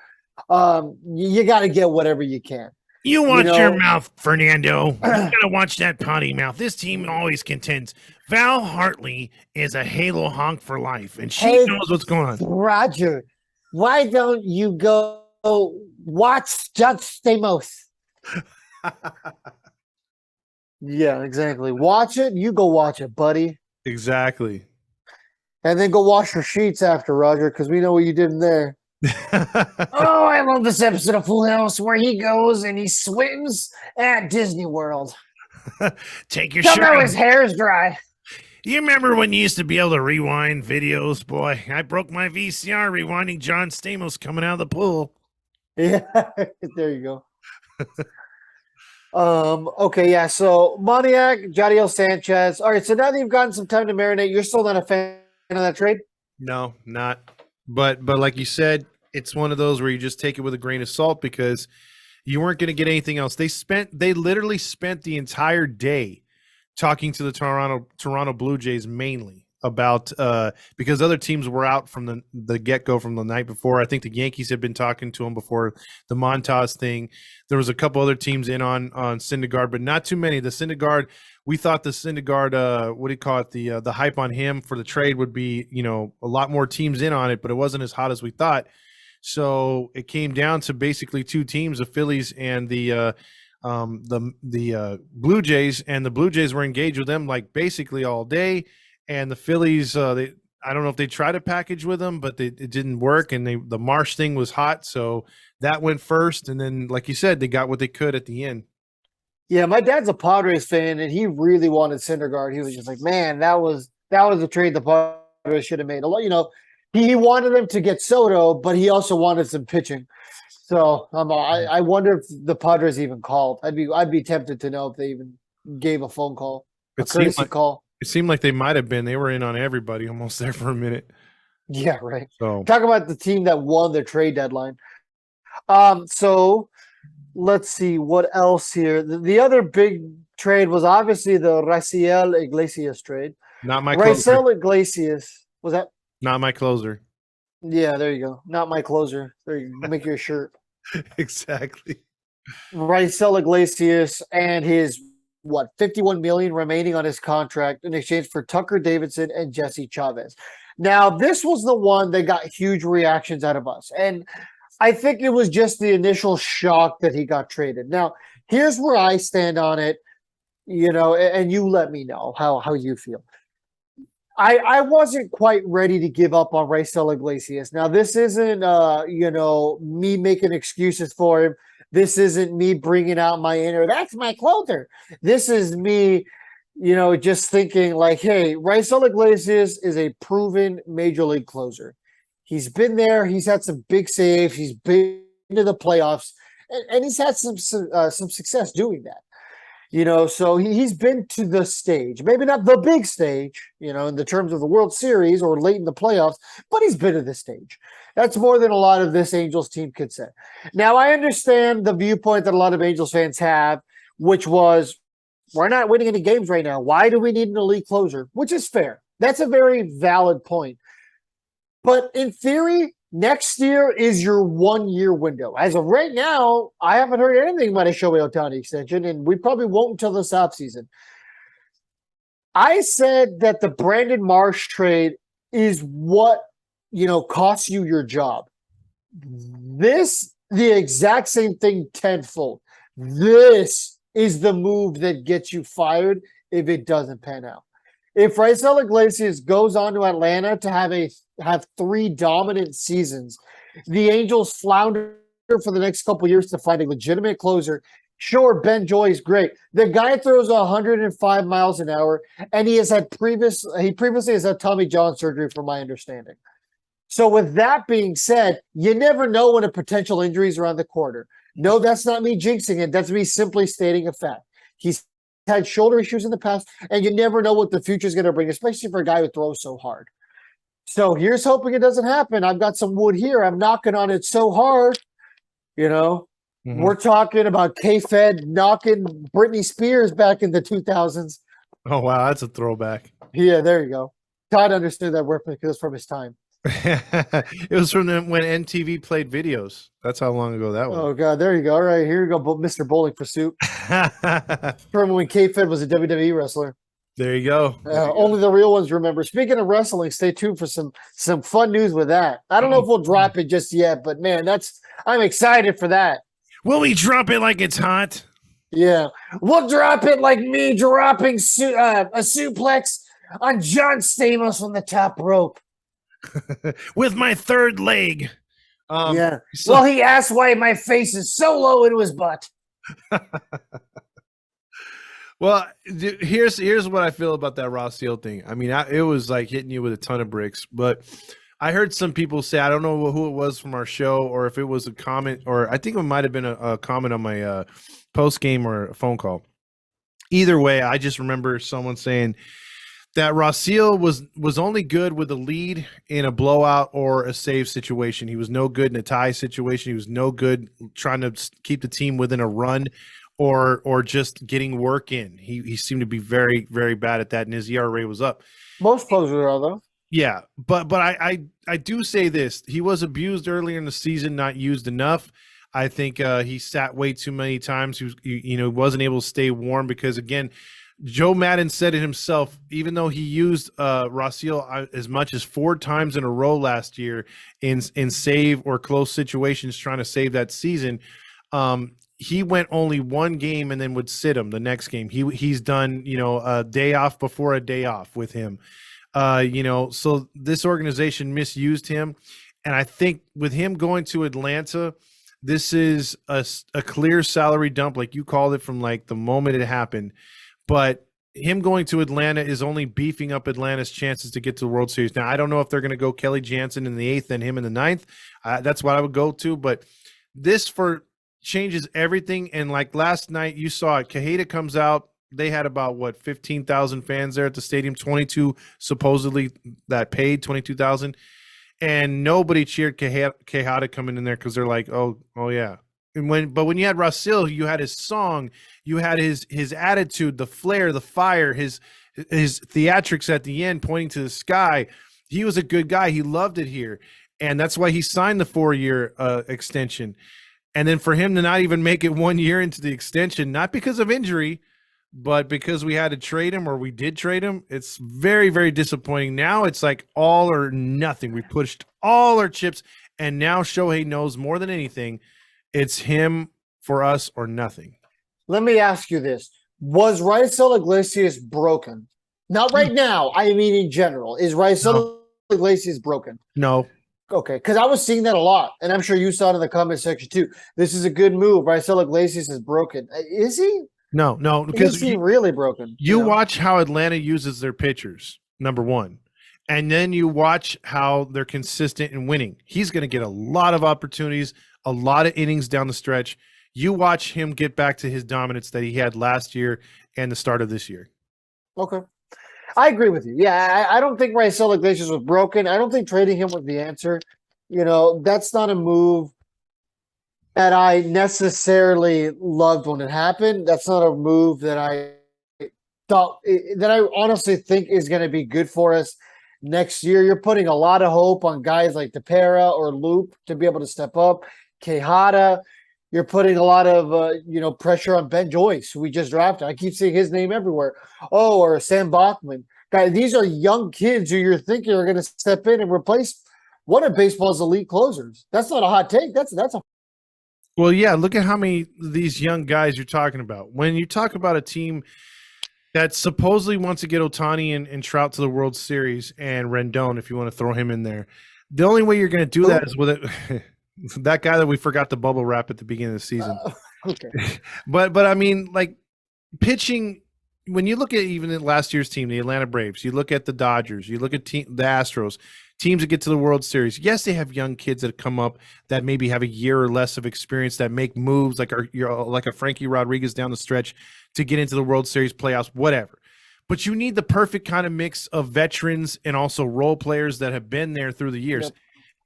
You got to get whatever you can. You watch your mouth, Fernando. You gotta watch that potty mouth. This team always contends. Val Hartley is a Halo honk for life, and she knows what's going on. Roger, why don't you go watch Judge Stamos? Yeah, exactly. Watch it. You go watch it, buddy. Exactly. And then go wash your sheets after, Roger, because we know what you did in there. Oh, I love this episode of Full House where he goes and he swims at Disney World. Take your shirt off. His hair is dry. You remember when you used to be able to rewind videos? Boy, I broke my VCR rewinding John Stamos coming out of the pool. Yeah, there you go. Okay, yeah. So Moniak, Jadiel Sanchez. All right, so now that you've gotten some time to marinate, you're still not a fan of that trade? No, not. But like you said, it's one of those where you just take it with a grain of salt because you weren't going to get anything else. They literally spent the entire day talking to the Toronto Blue Jays mainly about because other teams were out from the get-go from the night before. I think the Yankees had been talking to them before the Montas thing. There was a couple other teams in on Syndergaard, but not too many. The Syndergaard, we thought the Syndergaard, what do you call it? The hype on him for the trade would be, a lot more teams in on it, but it wasn't as hot as we thought. So it came down to basically two teams, the Phillies and the Blue Jays, and the Blue Jays were engaged with them like basically all day. And the Phillies, I don't know if they tried to package with them, but it didn't work. And the Marsh thing was hot, so that went first. And then, like you said, they got what they could at the end. Yeah, my dad's a Padres fan, and he really wanted Syndergaard. He was just like, man, that was a trade the Padres should have made. He wanted them to get Soto, but he also wanted some pitching. So I wonder if the Padres even called. I'd be tempted to know if they even gave a phone call, a courtesy call. It seemed like they might have been. They were in on everybody almost there for a minute. Yeah, right. So talk about the team that won their trade deadline. So let's see what else here. The other big trade was obviously the Raisel Iglesias trade. Not my closer. Raisel Iglesias was that? Not my closer. Yeah, there you go. Not my closer. There you go. Make your shirt. Exactly. Raisel Iglesias and his what, 51 million remaining on his contract in exchange for Tucker Davidson and Jesse Chavez. Now, this was the one that got huge reactions out of us. And I think it was just the initial shock that he got traded. Now, here's where I stand on it, and you let me know how you feel. I wasn't quite ready to give up on Raisel Iglesias. Now, this isn't me making excuses for him. This isn't me bringing out my inner, that's my closer. This is me, just thinking like, hey, Raisel Iglesias is a proven major league closer. He's been there. He's had some big saves. He's been to the playoffs, and he's had some success doing that. So he's been to the stage, maybe not the big stage, in the terms of the World Series or late in the playoffs, but he's been to the stage. That's more than a lot of this Angels team could say. Now, I understand the viewpoint that a lot of Angels fans have, which was, we're not winning any games right now. Why do we need an elite closer? Which is fair. That's a very valid point. But in theory, next year is your 1 year window. As of right now, I haven't heard anything about a Shohei Ohtani extension, and we probably won't until this offseason. I said that the Brandon Marsh trade is what, costs you your job. The exact same thing tenfold. This is the move that gets you fired if it doesn't pan out. If Raisel Iglesias goes on to Atlanta to have 3 dominant seasons, the Angels flounder for the next couple years to find a legitimate closer. Sure, Ben Joy is great. The guy throws 105 miles an hour, and he previously has had Tommy John surgery, from my understanding. So with that being said, you never know when a potential injury is around the corner. No, that's not me jinxing it. That's me simply stating a fact. He's had shoulder issues in the past, and you never know what the future is going to bring, especially for a guy who throws so hard. So here's hoping it doesn't happen. I've got some wood here. I'm knocking on it so hard. We're talking about K-Fed knocking Britney Spears back in the 2000s. Oh, wow. That's a throwback. Yeah, there you go. Todd understood that word because it's from his time. It was from when MTV played videos. That's how long ago that was. Oh, God. There you go. All right. Here you go, Mr. Bowling for Soup. From when K-Fed was a WWE wrestler. There you go. Only the real ones remember. Speaking of wrestling, stay tuned for some fun news with that. I don't know if we'll drop it just yet, but man, I'm excited for that. Will we drop it like it's hot? Yeah, we'll drop it like me dropping a suplex on John Stamos on the top rope with my third leg. Yeah. Well, he asked why my face is so low into his butt. Well, here's what I feel about that Raisel thing. I mean, it was like hitting you with a ton of bricks, but I heard some people say, I don't know who it was from our show or if it was a comment, or I think it might have been a comment on my post game or a phone call. Either way, I just remember someone saying that Raisel was only good with a lead in a blowout or a save situation. He was no good in a tie situation. He was no good trying to keep the team within a run or just getting work in. He seemed to be very, very bad at that, and his ERA was up. Most closers are, though. Yeah, but I do say this. He was abused earlier in the season, not used enough. I think he sat way too many times. He wasn't able to stay warm because, again, Joe Maddon said it himself, even though he used Raisel as much as 4 times in a row last year in save or close situations trying to save that season, he went only 1 game and then would sit him the next game. He's done, a day off before a day off with him. So this organization misused him. And I think with him going to Atlanta, this is a clear salary dump, like you called it, from like the moment it happened. But him going to Atlanta is only beefing up Atlanta's chances to get to the World Series. Now, I don't know if they're going to go Kelly Jansen in the 8th and him in the 9th. That's what I would go to. But this changes everything. And like last night, you saw it. Quijada comes out. They had about 15,000 fans there at the stadium. 22 supposedly that paid 22,000, and nobody cheered Quijada coming in there because they're like, oh yeah. And when you had Raisel, you had his song, you had his attitude, the flair, the fire, his theatrics at the end, pointing to the sky. He was a good guy. He loved it here, and that's why he signed the 4-year extension. And then for him to not even make it 1 year into the extension, not because of injury, but because we had to trade him or we did trade him, it's very, very disappointing. Now it's like all or nothing. We pushed all our chips, and now Shohei knows more than anything. It's him for us or nothing. Let me ask you this. Was Raisel Iglesias broken? Not right now. I mean, in general. Is Raisel Iglesias broken? No. Okay, because I was seeing that a lot, and I'm sure you saw it in the comment section too. This is a good move. Raisel Iglesias is broken. Is he? No, Because he really broken. You watch how Atlanta uses their pitchers, number one, and then you watch how they're consistent in winning. He's going to get a lot of opportunities, a lot of innings down the stretch. You watch him get back to his dominance that he had last year and the start of this year. Okay. I agree with you. Yeah, I don't think Raisel Iglesias was broken. I don't think trading him was the answer. That's not a move that I necessarily loved when it happened. That's not a move that I thought that I honestly think is going to be good for us next year. You're putting a lot of hope on guys like DePera or Loop to be able to step up. Quijada, you're putting a lot of pressure on Ben Joyce, who we just drafted. I keep seeing his name everywhere. Oh, or Sam Bachman. Guys, these are young kids who you're thinking are going to step in and replace one of baseball's elite closers. That's not a hot take. That's a Well, yeah, look at how many of these young guys you're talking about. When you talk about a team that supposedly wants to get Ohtani and Trout to the World Series and Rendon, if you want to throw him in there, the only way you're going to do that is with it. That guy that we forgot to bubble wrap at the beginning of the season. Okay. But I mean, like pitching, when you look at even last year's team, the Atlanta Braves, you look at the Dodgers, you look at the Astros, teams that get to the World Series. Yes, they have young kids that come up that maybe have a year or less of experience that make moves like a Frankie Rodriguez down the stretch to get into the World Series playoffs, whatever. But you need the perfect kind of mix of veterans and also role players that have been there through the years. Yep.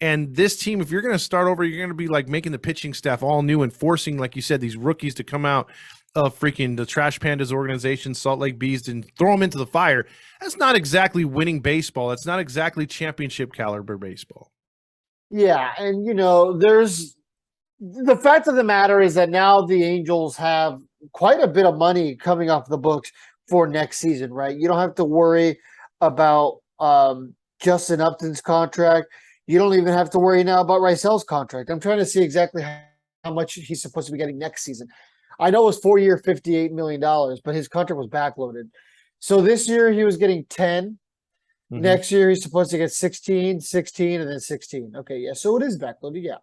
And this team, if you're going to start over, you're going to be like making the pitching staff all new and forcing, like you said, these rookies to come out of freaking the Trash Pandas organization, Salt Lake Bees, and throw them into the fire. That's not exactly winning baseball. That's not exactly championship caliber baseball. Yeah, and there's the fact of the matter is that now the Angels have quite a bit of money coming off the books for next season, right? You don't have to worry about Justin Upton's contract. You don't even have to worry now about Raisel's contract. I'm trying to see exactly how much he's supposed to be getting next season. I know it was 4-year, $58 million, but his contract was backloaded. So this year he was getting 10. Mm-hmm. Next year he's supposed to get 16, 16, and then 16. Okay, yeah. So it is backloaded, yeah.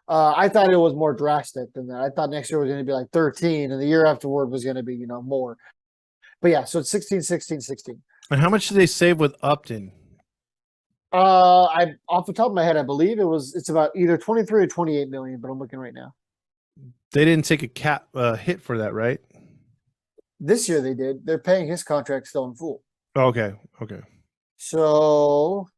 I thought it was more drastic than that. I thought next year was going to be like 13, and the year afterward was going to be, more. But yeah, so it's 16, 16, 16. And how much did they save with Upton? I off the top of my head, I believe it's about either 23 or 28 million, but I'm looking right now. They didn't take a cap hit for that, right? This year they did. They're paying his contract still in full. Okay. So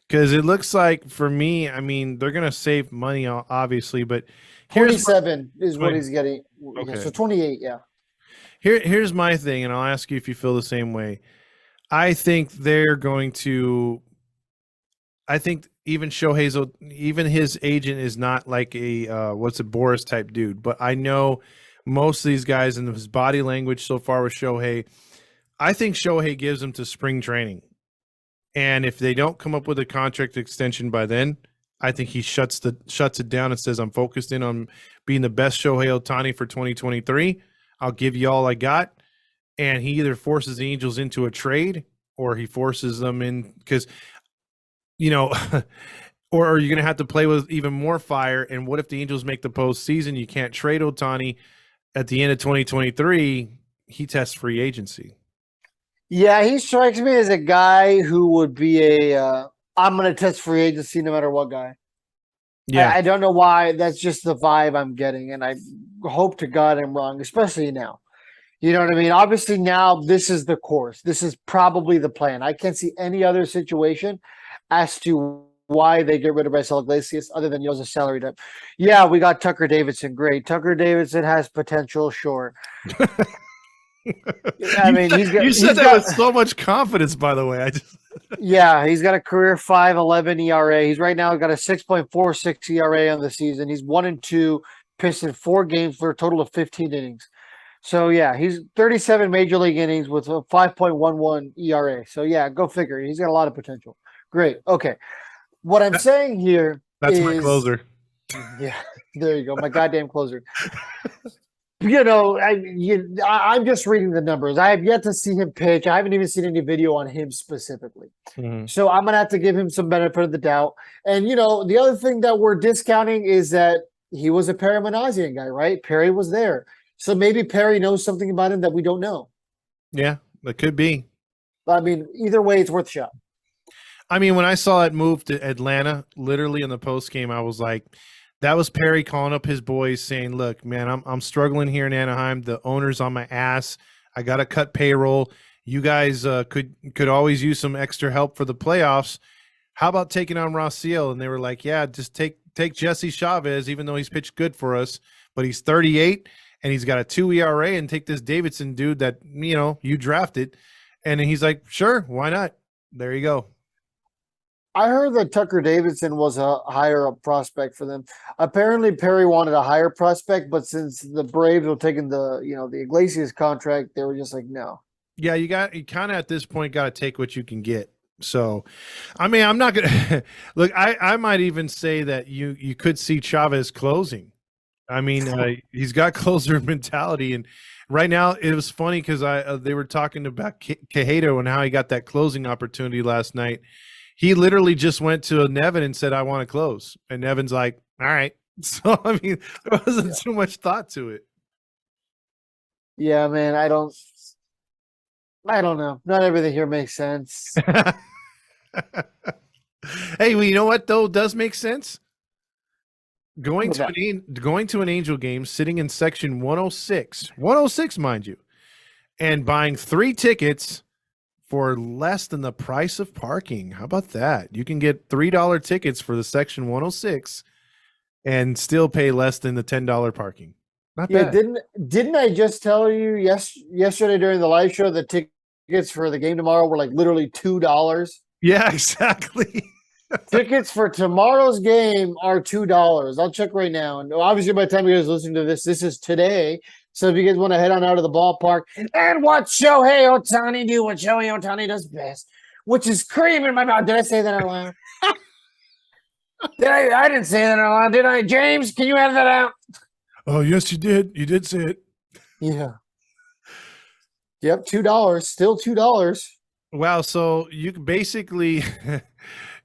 because it looks like for me, I mean, they're going to save money, obviously, but 27 is what he's getting. Okay. So 28, yeah. Here's my thing, and I'll ask you if you feel the same way. I think they're going to. I think even Shohei's, even his agent is not like a Boris type dude. But I know most of these guys and his body language so far with Shohei. I think Shohei gives them to spring training, and if they don't come up with a contract extension by then, I think he shuts it down and says, "I'm focused in on being the best Shohei Ohtani for 2023. I'll give you all I got." And he either forces the Angels into a trade or he forces them in because, or you're going to have to play with even more fire. And what if the Angels make the postseason? You can't trade Ohtani at the end of 2023. He tests free agency. Yeah, he strikes me as a guy who would be I'm going to test free agency no matter what guy. Yeah, I don't know why. That's just the vibe I'm getting, and I hope to God I'm wrong, especially now. You know what I mean? Obviously, now this is the course. This is probably the plan. I can't see any other situation as to why they get rid of Raisel Iglesias other than as a salary dump. Yeah, we got Tucker Davidson. Great. Tucker Davidson has potential, sure. I mean, you said that with so much confidence, by the way. Yeah, he's got a career 5.11 ERA. He's right now got a 6.46 ERA on the season. He's 1-2 pitched in 4 games for a total of 15 innings. So yeah, he's 37 major league innings with a 5.11 ERA. So yeah, go figure. He's got a lot of potential. Great. Okay. What I'm saying here That's my closer. yeah, there you go. My goddamn closer. I'm just reading the numbers. I have yet to see him pitch. I haven't even seen any video on him specifically. Mm-hmm. So I'm gonna have to give him some benefit of the doubt. And the other thing that we're discounting is that he was a Perry Manassian guy, right? Perry was there. So maybe Perry knows something about him that we don't know. Yeah, that could be. But I mean, either way, it's worth a shot. I mean, when I saw it move to Atlanta, literally in the post game, I was like, that was Perry calling up his boys saying, look, man, I'm struggling here in Anaheim. The owner's on my ass. I got to cut payroll. You guys could always use some extra help for the playoffs. How about taking on Rossiel? And they were like, yeah, just take Jesse Chavez, even though he's pitched good for us. But he's 38, and he's got a 2 ERA, and take this Davidson dude that, you drafted. And he's like, sure, why not? There you go. I heard that Tucker Davidson was a higher up prospect for them. Apparently, Perry wanted a higher prospect, but since the Braves were taking the Iglesias contract, they were just like, no. Yeah, you kind of at this point got to take what you can get. So, I mean, I'm not gonna look. I might even say that you could see Chavez closing. I mean, he's got closer mentality, and right now it was funny because they were talking about Quejedo and how he got that closing opportunity last night. He literally just went to Nevin and said, I want to close. And Nevin's like, all right. So, I mean, there wasn't too much thought to it. Yeah, man, I don't know. Not everything here makes sense. Hey, well, you know what, though, does make sense? Going to an Angel game, sitting in section 106, mind you, and buying 3 tickets for less than the price of parking. How about that? You can get $3 tickets for the section 106 and still pay less than the $10 parking. Not bad. Didn't I just tell you yesterday during the live show the tickets for the game tomorrow were like literally $2? Yeah, exactly. Tickets for tomorrow's game are $2. I'll check right now. And obviously by the time you guys listen to this is today. So if you guys want to head on out of the ballpark and watch Shohei Ohtani do what Shohei Ohtani does best, which is cream in my mouth. Did I say that out loud? I didn't say that out loud, did I? James, can you edit that out? Oh, yes, you did. You did say it. Yeah. Yep, $2. Still $2. Wow, so you basically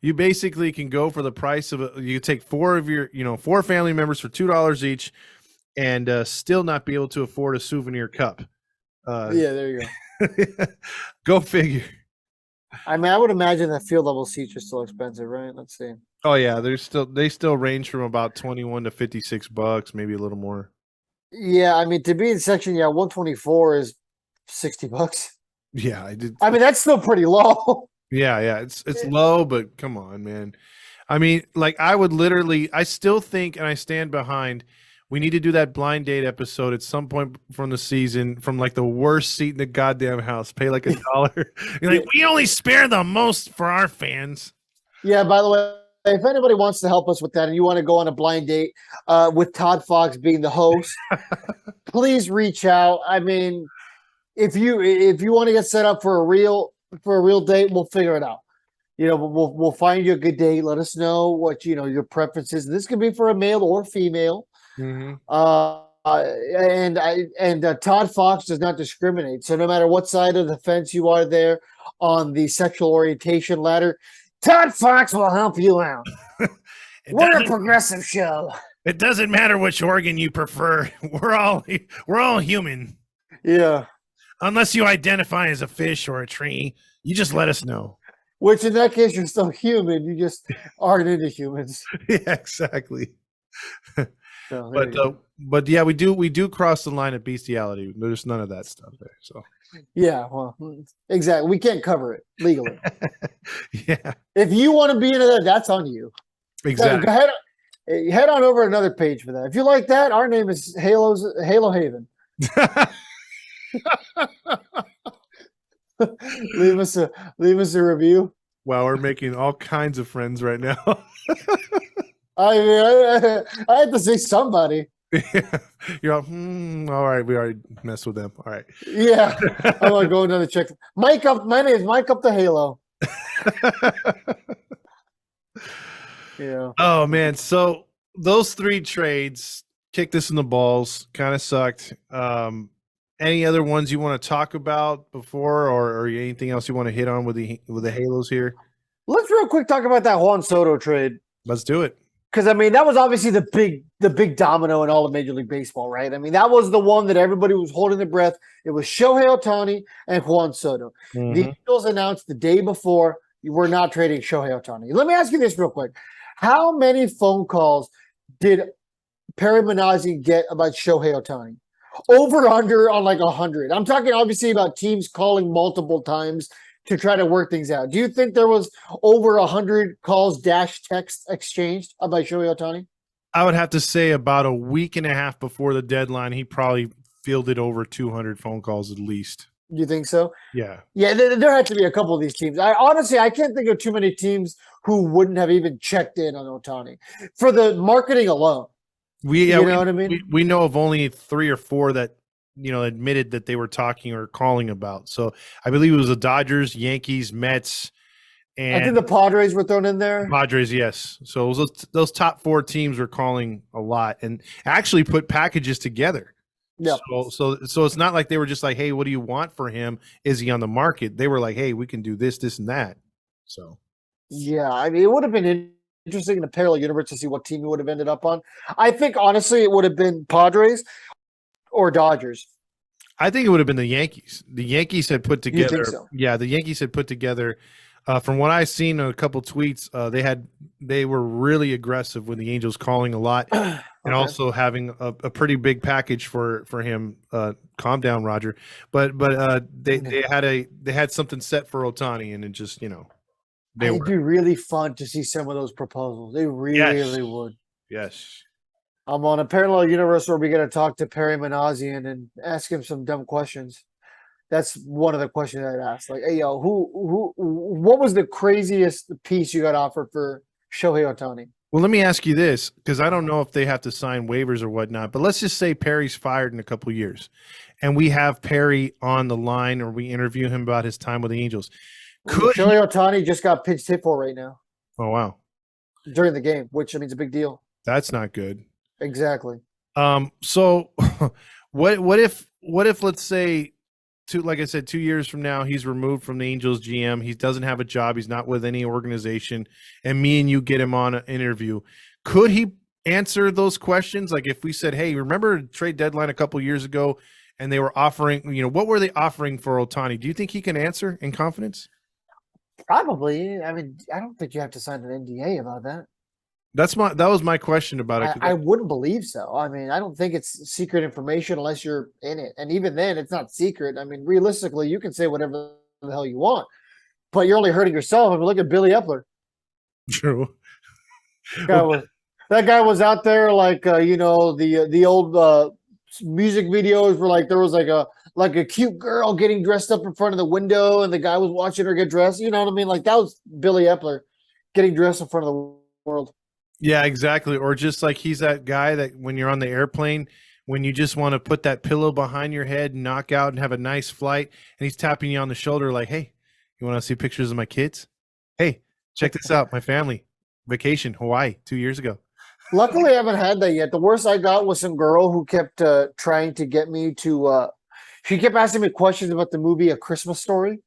can go for the price of you take 4 of your, 4 family members for $2 each. And still not be able to afford a souvenir cup. Yeah, there you go. Go figure. I mean, I would imagine that field level seats are still expensive, right? Let's see. Oh yeah, they still range from about $21 to $56, maybe a little more. Yeah, I mean, to be in section 124 is $60. Yeah, I did. I mean, that's still pretty low. Yeah, it's low, but come on, man. I mean, like I still think, and I stand behind. We need to do that blind date episode at some point from the season, from like the worst seat in the goddamn house. Pay like $1. You're like, we only spare the most for our fans. Yeah, by the way, if anybody wants to help us with that and you want to go on a blind date with Todd Fox being the host, please reach out. I mean, if you want to get set up for a real date, we'll figure it out. We'll find you a good date. Let us know what your preferences. This could be for a male or female. Mm-hmm. Todd Fox does not discriminate. So no matter what side of the fence you are there on the sexual orientation ladder, Todd Fox will help you out. We're a progressive show. It doesn't matter which organ you prefer. We're all human. Yeah. Unless you identify as a fish or a tree, you just let us know. Which in that case, you're still human. You just aren't into humans. Yeah, exactly. So, but yeah, we do cross the line of bestiality. There's none of that stuff there. So yeah, well, exactly. We can't cover it legally. Yeah. If you want to be into that, that's on you. Exactly. Head on over another page for that. If you like that, our name is Halo Haven. leave us a review. Wow, we're making all kinds of friends right now. I mean, I had to say somebody. You're all, all right, we already messed with them. All right. Yeah, I'm gonna go down the check. Mike up. My name is Mike up the Halo. Yeah. Oh man, so those three trades kicked us in the balls, kind of sucked. Any other ones you want to talk about before, or anything else you want to hit on with the Halos here? Let's real quick talk about that Juan Soto trade. Let's do it. Because I mean, that was obviously the big domino in all of Major League Baseball, right? I mean, that was the one that everybody was holding their breath. It was Shohei Ohtani and Juan Soto. The Eagles announced the day before you were not trading Shohei Ohtani. Let me ask you this real quick: how many phone calls did Perry Minasian get about Shohei Ohtani? Over under on like 100. I'm talking obviously about teams calling multiple times to try to work things out. Do you think there was over 100 calls dash text exchanged about Shohei Ohtani? I would have to say about a week and a half before the deadline, he probably fielded over 200 phone calls at least. Do you think so? Yeah. Yeah, there had to be a couple of these teams. I can't think of too many teams who wouldn't have even checked in on Ohtani for the marketing alone. We know what I mean? We know of only 3 or 4 that admitted that they were talking or calling about. So I believe it was the Dodgers, Yankees, Mets, and I think the Padres were thrown in there. Padres, yes. So those top 4 teams were calling a lot and actually put packages together. Yeah. So it's not like they were just like, hey, what do you want for him? Is he on the market? They were like, hey, we can do this, this, and that. So yeah, I mean, it would have been interesting in a parallel universe to see what team he would have ended up on. I think honestly, it would have been Padres or Dodgers. I think it would have been the Yankees. The Yankees had put together. You think so? Yeah, the Yankees had put together. From what I've seen in a couple tweets, they were really aggressive with the Angels calling a lot, and also having a pretty big package for him. Calm down, Roger. But they had something set for Ohtani, and it just it'd be really fun to see some of those proposals. They really would. Yes. I'm on a parallel universe where we got to talk to Perry Minasian and ask him some dumb questions. That's one of the questions I'd ask. Like, hey, yo, what was the craziest piece you got offered for Shohei Ohtani? Well, let me ask you this, because I don't know if they have to sign waivers or whatnot, but let's just say Perry's fired in a couple of years, and we have Perry on the line, or we interview him about his time with the Angels. Shohei Ohtani just got pitched hit for right now. Oh, wow. During the game, which I mean, it's a big deal. That's not good. Exactly. So what if let's say like I said, 2 years from now, he's removed from the Angels GM. He doesn't have a job. He's not with any organization. And me and you get him on an interview. Could he answer those questions? Like if we said, hey, remember trade deadline a couple years ago and they were offering, what were they offering for Ohtani? Do you think he can answer in confidence? Probably. I mean, I don't think you have to sign an NDA about that. That was my question about it. I wouldn't believe so. I mean, I don't think it's secret information unless you're in it. And even then, it's not secret. I mean, realistically, you can say whatever the hell you want, but you're only hurting yourself. I mean, look at Billy Epler. True. That guy was out there like, the old music videos were like, there was like a cute girl getting dressed up in front of the window and the guy was watching her get dressed. You know what I mean? Like that was Billy Epler getting dressed in front of the world. Yeah, exactly. Or just like he's that guy that when you're on the airplane, when you just want to put that pillow behind your head, and knock out and have a nice flight, and he's tapping you on the shoulder like, hey, you want to see pictures of my kids? Hey, check this out. My family vacation, Hawaii 2 years ago. Luckily, I haven't had that yet. The worst I got was some girl who kept trying to get me to she kept asking me questions about the movie A Christmas Story.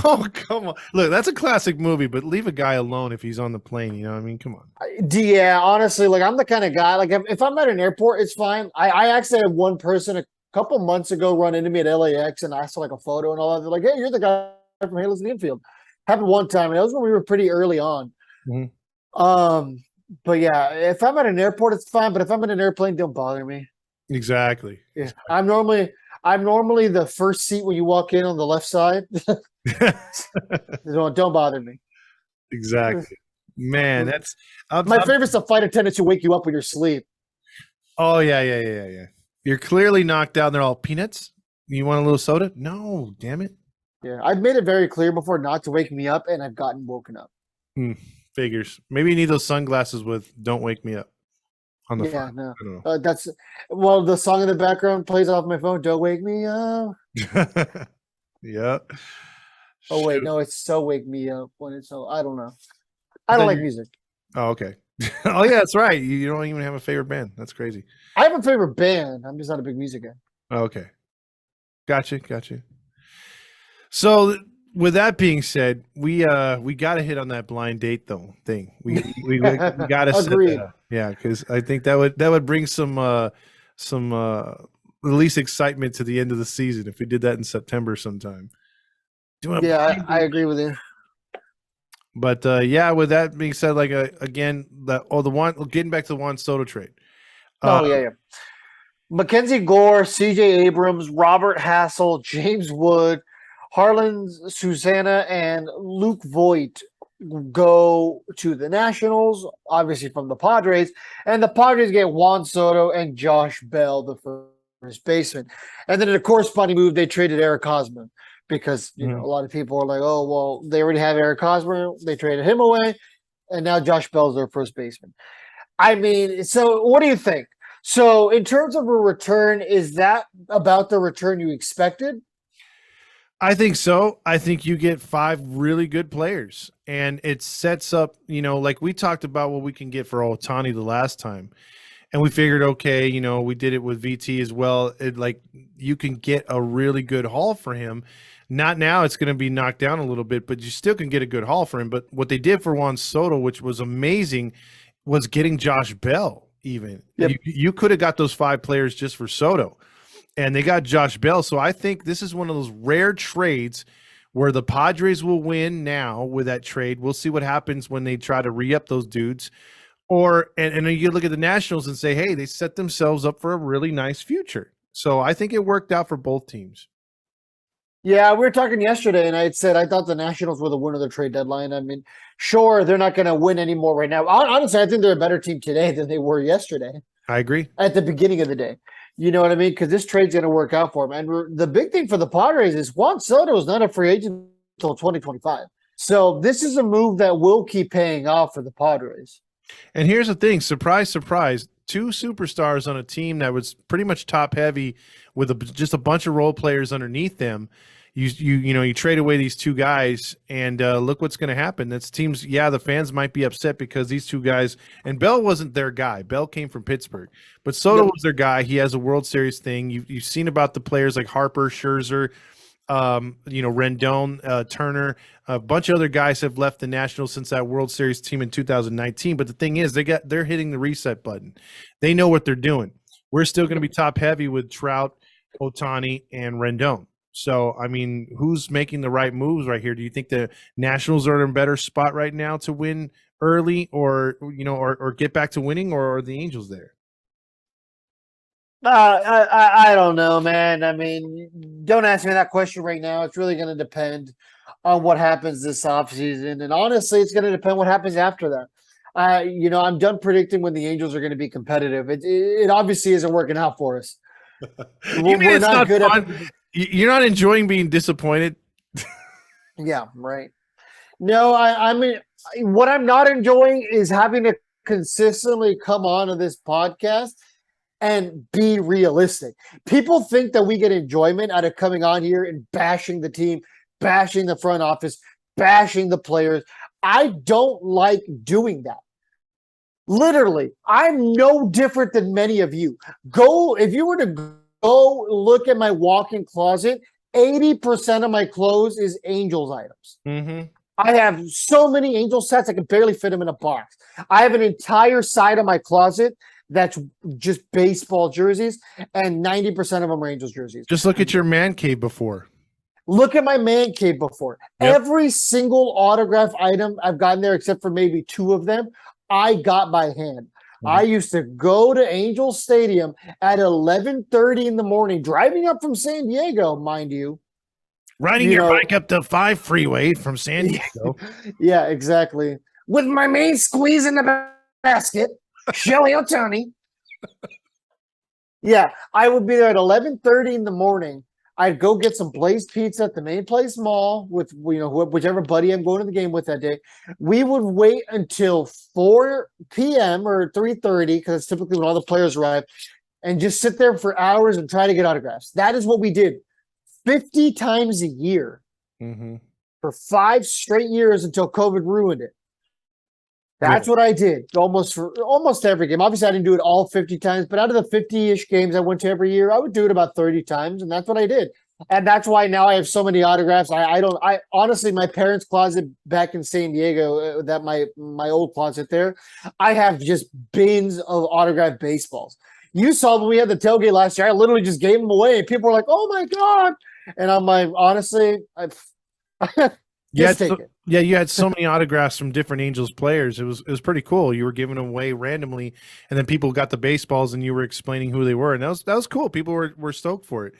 Oh, come on. Look, that's a classic movie, but leave a guy alone if he's on the plane. You know what I mean? Come on. Yeah, honestly, like I'm the kind of guy, like if I'm at an airport, it's fine. I actually had one person a couple months ago run into me at LAX and asked for like a photo and all that. They're like, hey, you're the guy from Halos in Infield. Happened one time, and that was when we were pretty early on. Mm-hmm. But yeah, if I'm at an airport, it's fine. But if I'm in an airplane, don't bother me. Exactly. Yeah, I'm normally the first seat when you walk in on the left side. Don't bother me. Exactly. Man, that's my favorite's the flight attendants who wake you up when you're asleep. Oh yeah. You're clearly knocked out. They're all peanuts. You want a little soda? No, damn it. Yeah, I've made it very clear before not to wake me up, and I've gotten woken up. Figures. Maybe you need those sunglasses with "Don't wake me up" on the Yeah, front. no. I don't That's well, the song in the background plays off my phone. Don't wake me up. know. Yeah. Oh wait, Shoot. no, it's so wake me up when it's so. I don't know. I I don't thought like you. music. Oh, okay. Oh yeah, that's right. You don't even have a favorite band. That's crazy. I have a favorite band. I'm just not a big music guy. Oh, okay. Gotcha. So with that being said, we got to hit on that blind date though thing. We got to set that Agreed. up. Yeah, because I think that would bring some at least excitement to the end of the season if we did that in September sometime. Doing a Yeah, blind I date. agree with you. But yeah, with that being said, like again, the one getting back to the Juan Soto trade. Oh yeah. Mackenzie Gore, C.J. Abrams, Robert Hassel, James Wood, Harlan Susanna, and Luke Voigt go to the Nationals, obviously from the Padres, and the Padres get Juan Soto and Josh Bell, the first baseman. And then in a corresponding move, they traded Eric Hosmer because a lot of people are like, oh, well, they already have Eric Hosmer. They traded him away, and now Josh Bell's their first baseman. I mean, so what do you think? So, in terms of a return, is that about the return you expected? I think so. I think you get 5 really good players, and it sets up, like we talked about what we can get for Otani the last time, and we figured, okay, we did it with VT as well. Like you can get a really good haul for him. Not now; it's going to be knocked down a little bit, but you still can get a good haul for him. But what they did for Juan Soto, which was amazing, was getting Josh Bell. Even Yep. you could have got those 5 players just for Soto. And they got Josh Bell. So I think this is one of those rare trades where the Padres will win now with that trade. We'll see what happens when they try to re-up those dudes. And you look at the Nationals and say, hey, they set themselves up for a really nice future. So I think it worked out for both teams. Yeah, we were talking yesterday, and I had said I thought the Nationals were the winner of the trade deadline. I mean, sure, they're not going to win anymore right now. Honestly, I think they're a better team today than they were yesterday I agree. at the beginning of the day. You know what I mean? Because this trade's going to work out for them. And the big thing for the Padres is Juan Soto is not a free agent until 2025. So this is a move that will keep paying off for the Padres. And here's the thing, surprise, surprise, 2 superstars on a team that was pretty much top heavy with just a bunch of role players underneath them. You trade away these 2 guys, and look what's going to happen. That's teams. Yeah, the fans might be upset because these 2 guys, and Bell wasn't their guy. Bell came from Pittsburgh, but Soto was their guy. He has a World Series thing. You've seen about the players like Harper, Scherzer, Rendon, Turner, a bunch of other guys have left the Nationals since that World Series team in 2019. But the thing is, they're hitting the reset button. They know what they're doing. We're still going to be top heavy with Trout, Otani, and Rendon. So, I mean, who's making the right moves right here? Do you think the Nationals are in a better spot right now to win early, or get back to winning, or are the Angels there? I don't know, man. I mean, don't ask me that question right now. It's really going to depend on what happens this offseason. And honestly, it's going to depend what happens after that. I'm done predicting when the Angels are going to be competitive. It obviously isn't working out for us. You mean We're it's not not good fun? You're not enjoying being disappointed? Yeah, right. No, I mean, what I'm not enjoying is having to consistently come on to this podcast and be realistic. People think that we get enjoyment out of coming on here and bashing the team, bashing the front office, bashing the players. I don't like doing that. Literally, I'm no different than many of you. If you were to go look at my walk-in closet, 80% of my clothes is Angels items. Mm-hmm. I have so many Angel sets, I can barely fit them in a box. I have an entire side of my closet that's just baseball jerseys, and 90% of them are Angels jerseys. Just look at your man cave before. Look at my man cave before. Yep. Every single autograph item I've gotten there, except for maybe 2 of them, I got by hand. Mm-hmm. I used to go to Angel Stadium at 11:30 in the morning, driving up from San Diego, mind you. Riding your bike up the 5 freeway from San Diego. Yeah, exactly. With my main squeeze in the basket, Shelly Otani. Yeah, I would be there at 11:30 in the morning. I'd go get some Blaze Pizza at the Main Place Mall with whichever buddy I'm going to the game with that day. We would wait until 4 p.m. or 3:30 because it's typically when all the players arrive, and just sit there for hours and try to get autographs. That is what we did 50 times a year for 5 straight years until COVID ruined it. That's what I did for almost every game. Obviously, I didn't do it all 50 times, but out of the 50-ish games I went to every year, I would do it about 30 times, and that's what I did. And that's why now I have so many autographs. I honestly, my parents' closet back in San Diego, that my old closet there, I have just bins of autographed baseballs. You saw when we had the tailgate last year, I literally just gave them away. People were like, "Oh my God." And I'm like, honestly, take it. Yeah, you had so many autographs from different Angels players. It was pretty cool. You were giving them away randomly, and then people got the baseballs, and you were explaining who they were, and that was cool. People were stoked for it.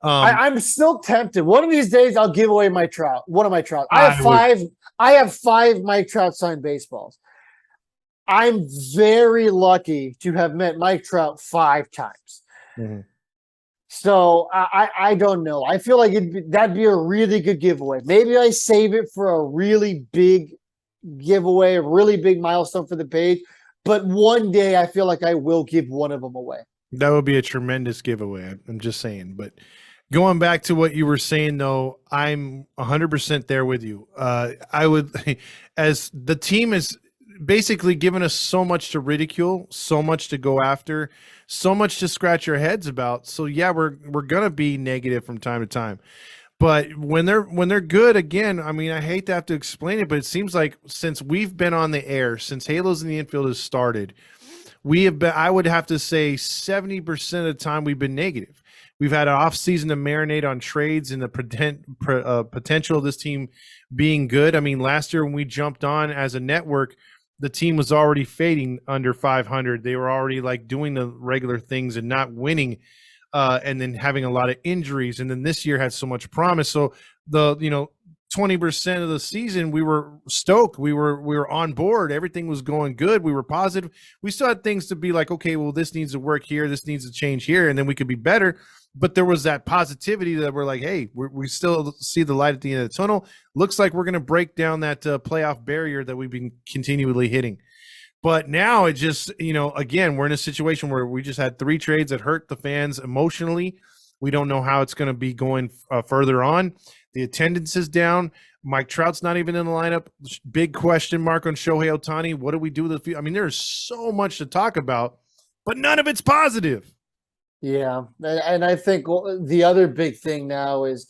I'm still tempted. One of these days, I'll give away my Trout. One of my Trout. I have 5 Mike Trout signed baseballs. I'm very lucky to have met Mike Trout 5 times. So I don't know. I feel like that'd be a really good giveaway. Maybe I save it for a really big giveaway, a really big milestone for the page. But one day I feel like I will give one of them away. That would be a tremendous giveaway. I'm just saying. But going back to what you were saying, though, I'm 100% there with you. I would, as the team is basically given us so much to ridicule, so much to go after, so much to scratch our heads about. So yeah, we're gonna be negative from time to time. But when they're good, again, I mean, I hate to have to explain it, but it seems like since we've been on the air, since Halos in the Infield has started, we have been, I would have to say 70% of the time we've been negative. We've had an off season to marinate on trades and the potential of this team being good. I mean, last year when we jumped on as a network, the team was already fading under 500. They were already like doing the regular things and not winning, and then having a lot of injuries. And then this year had so much promise. So the 20% of the season we were stoked. We were on board. Everything was going good. We were positive. We still had things to be like, okay, well, this needs to work here. This needs to change here, and then we could be better. But there was that positivity that we're like, hey, we still see the light at the end of the tunnel. Looks like we're going to break down that playoff barrier that we've been continually hitting. But now it just, again, we're in a situation where we just had 3 trades that hurt the fans emotionally. We don't know how it's going to be going further on. The attendance is down. Mike Trout's not even in the lineup. Big question mark on Shohei Ohtani. What do we do with the field? I mean, there's so much to talk about, but none of it's positive. Yeah, and I think the other big thing now is,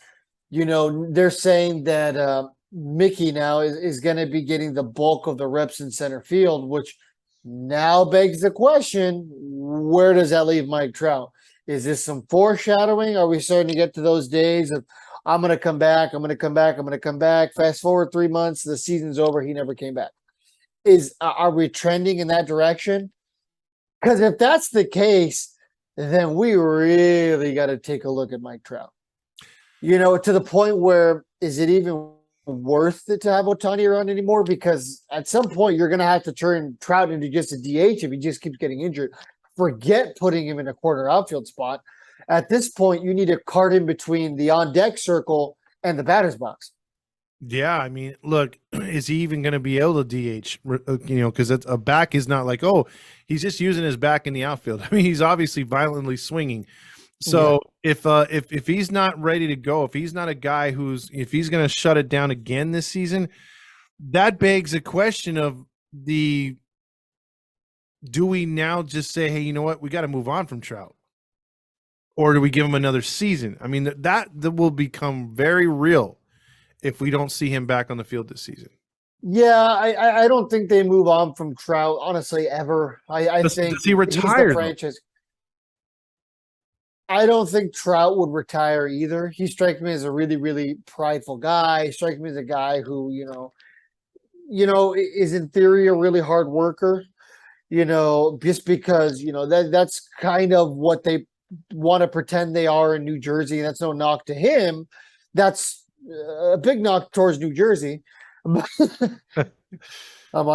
they're saying that Mickey now is going to be getting the bulk of the reps in center field, which now begs the question, where does that leave Mike Trout? Is this some foreshadowing? Are we starting to get to those days of, I'm going to come back, I'm going to come back, I'm going to come back. Fast forward 3 months, the season's over, he never came back. Are we trending in that direction? Because if that's the case, then we really got to take a look at Mike Trout. To the point where, is it even worth it to have Ohtani around anymore? Because at some point you're going to have to turn Trout into just a DH if he just keeps getting injured. Forget putting him in a corner outfield spot. At this point, you need to cart him between the on-deck circle and the batter's box. Yeah, I mean, look, is he even going to be able to DH? Because a back is not like, oh, he's just using his back in the outfield. I mean, he's obviously violently swinging. So if he's not ready to go, if he's not a guy if he's going to shut it down again this season, that begs a question of do we now just say, hey, you know what, we got to move on from Trout? Or do we give him another season? I mean, that will become very real if we don't see him back on the field this season. Yeah, I don't think they move on from Trout, honestly, ever. I think does he retire? Franchise. I don't think Trout would retire either. He strikes me as a really, really prideful guy. He strikes me as a guy who, is in theory a really hard worker. Just because that's kind of what they want to pretend they are in New Jersey, and that's no knock to him. That's a big knock towards New Jersey. I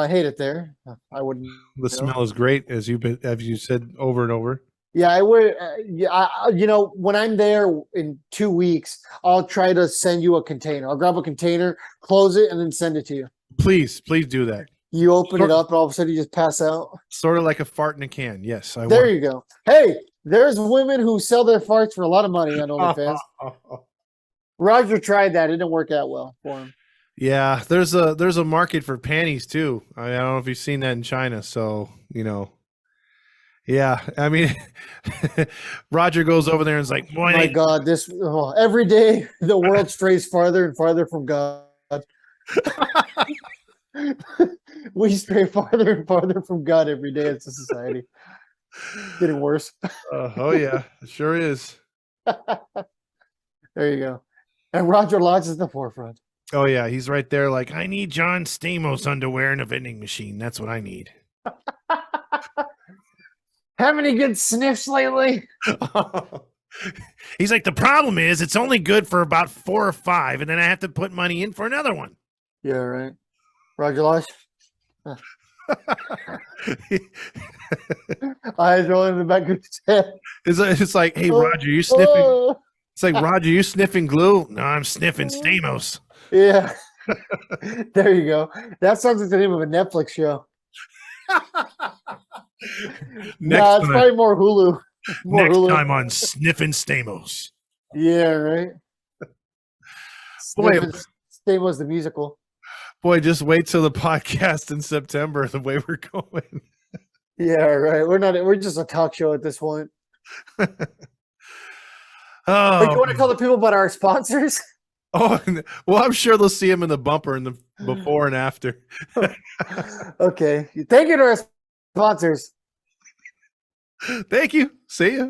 hate it there. I wouldn't. The smell is great, as you said over and over. Yeah, I would. Yeah, when I'm there in 2 weeks, I'll try to send you a container. I'll grab a container, close it, and then send it to you. Please do that. You open it up, and all of a sudden you just pass out. Sort of like a fart in a can. Yes, There you go. Hey, there's women who sell their farts for a lot of money on OnlyFans. Roger tried that; it didn't work out well for him. Yeah, there's a market for panties too. I don't know if you've seen that in China. So yeah. I mean, Roger goes over there and is like, "Boy, my God, every day the world strays farther and farther from God." We stray farther and farther from God every day as a society. Getting worse. Oh yeah, it sure is. There you go. And Roger Lodge is at the forefront. Oh yeah, he's right there. Like, I need John Stamos underwear in a vending machine. That's what I need. Have any good sniffs lately? He's like, the problem is it's only good for about 4 or 5, and then I have to put money in for another one. Yeah, right. Roger Lodge. Eyes rolling in the back of his head. It's like, hey, Roger, you sniffing? It's like, Roger, you sniffing glue? No, I'm sniffing Stamos. Yeah. There you go. That sounds like the name of a Netflix show. No, it's probably more Hulu. Next time on Sniffing Stamos. Yeah, right. Stamos the musical. Boy, just wait till the podcast in September, the way we're going. Yeah, right. We're just a talk show at this point. Oh, but you want to tell the people about our sponsors? Oh, well, I'm sure they'll see him in the bumper in the before and after. Okay. Thank you to our sponsors. Thank you. See ya.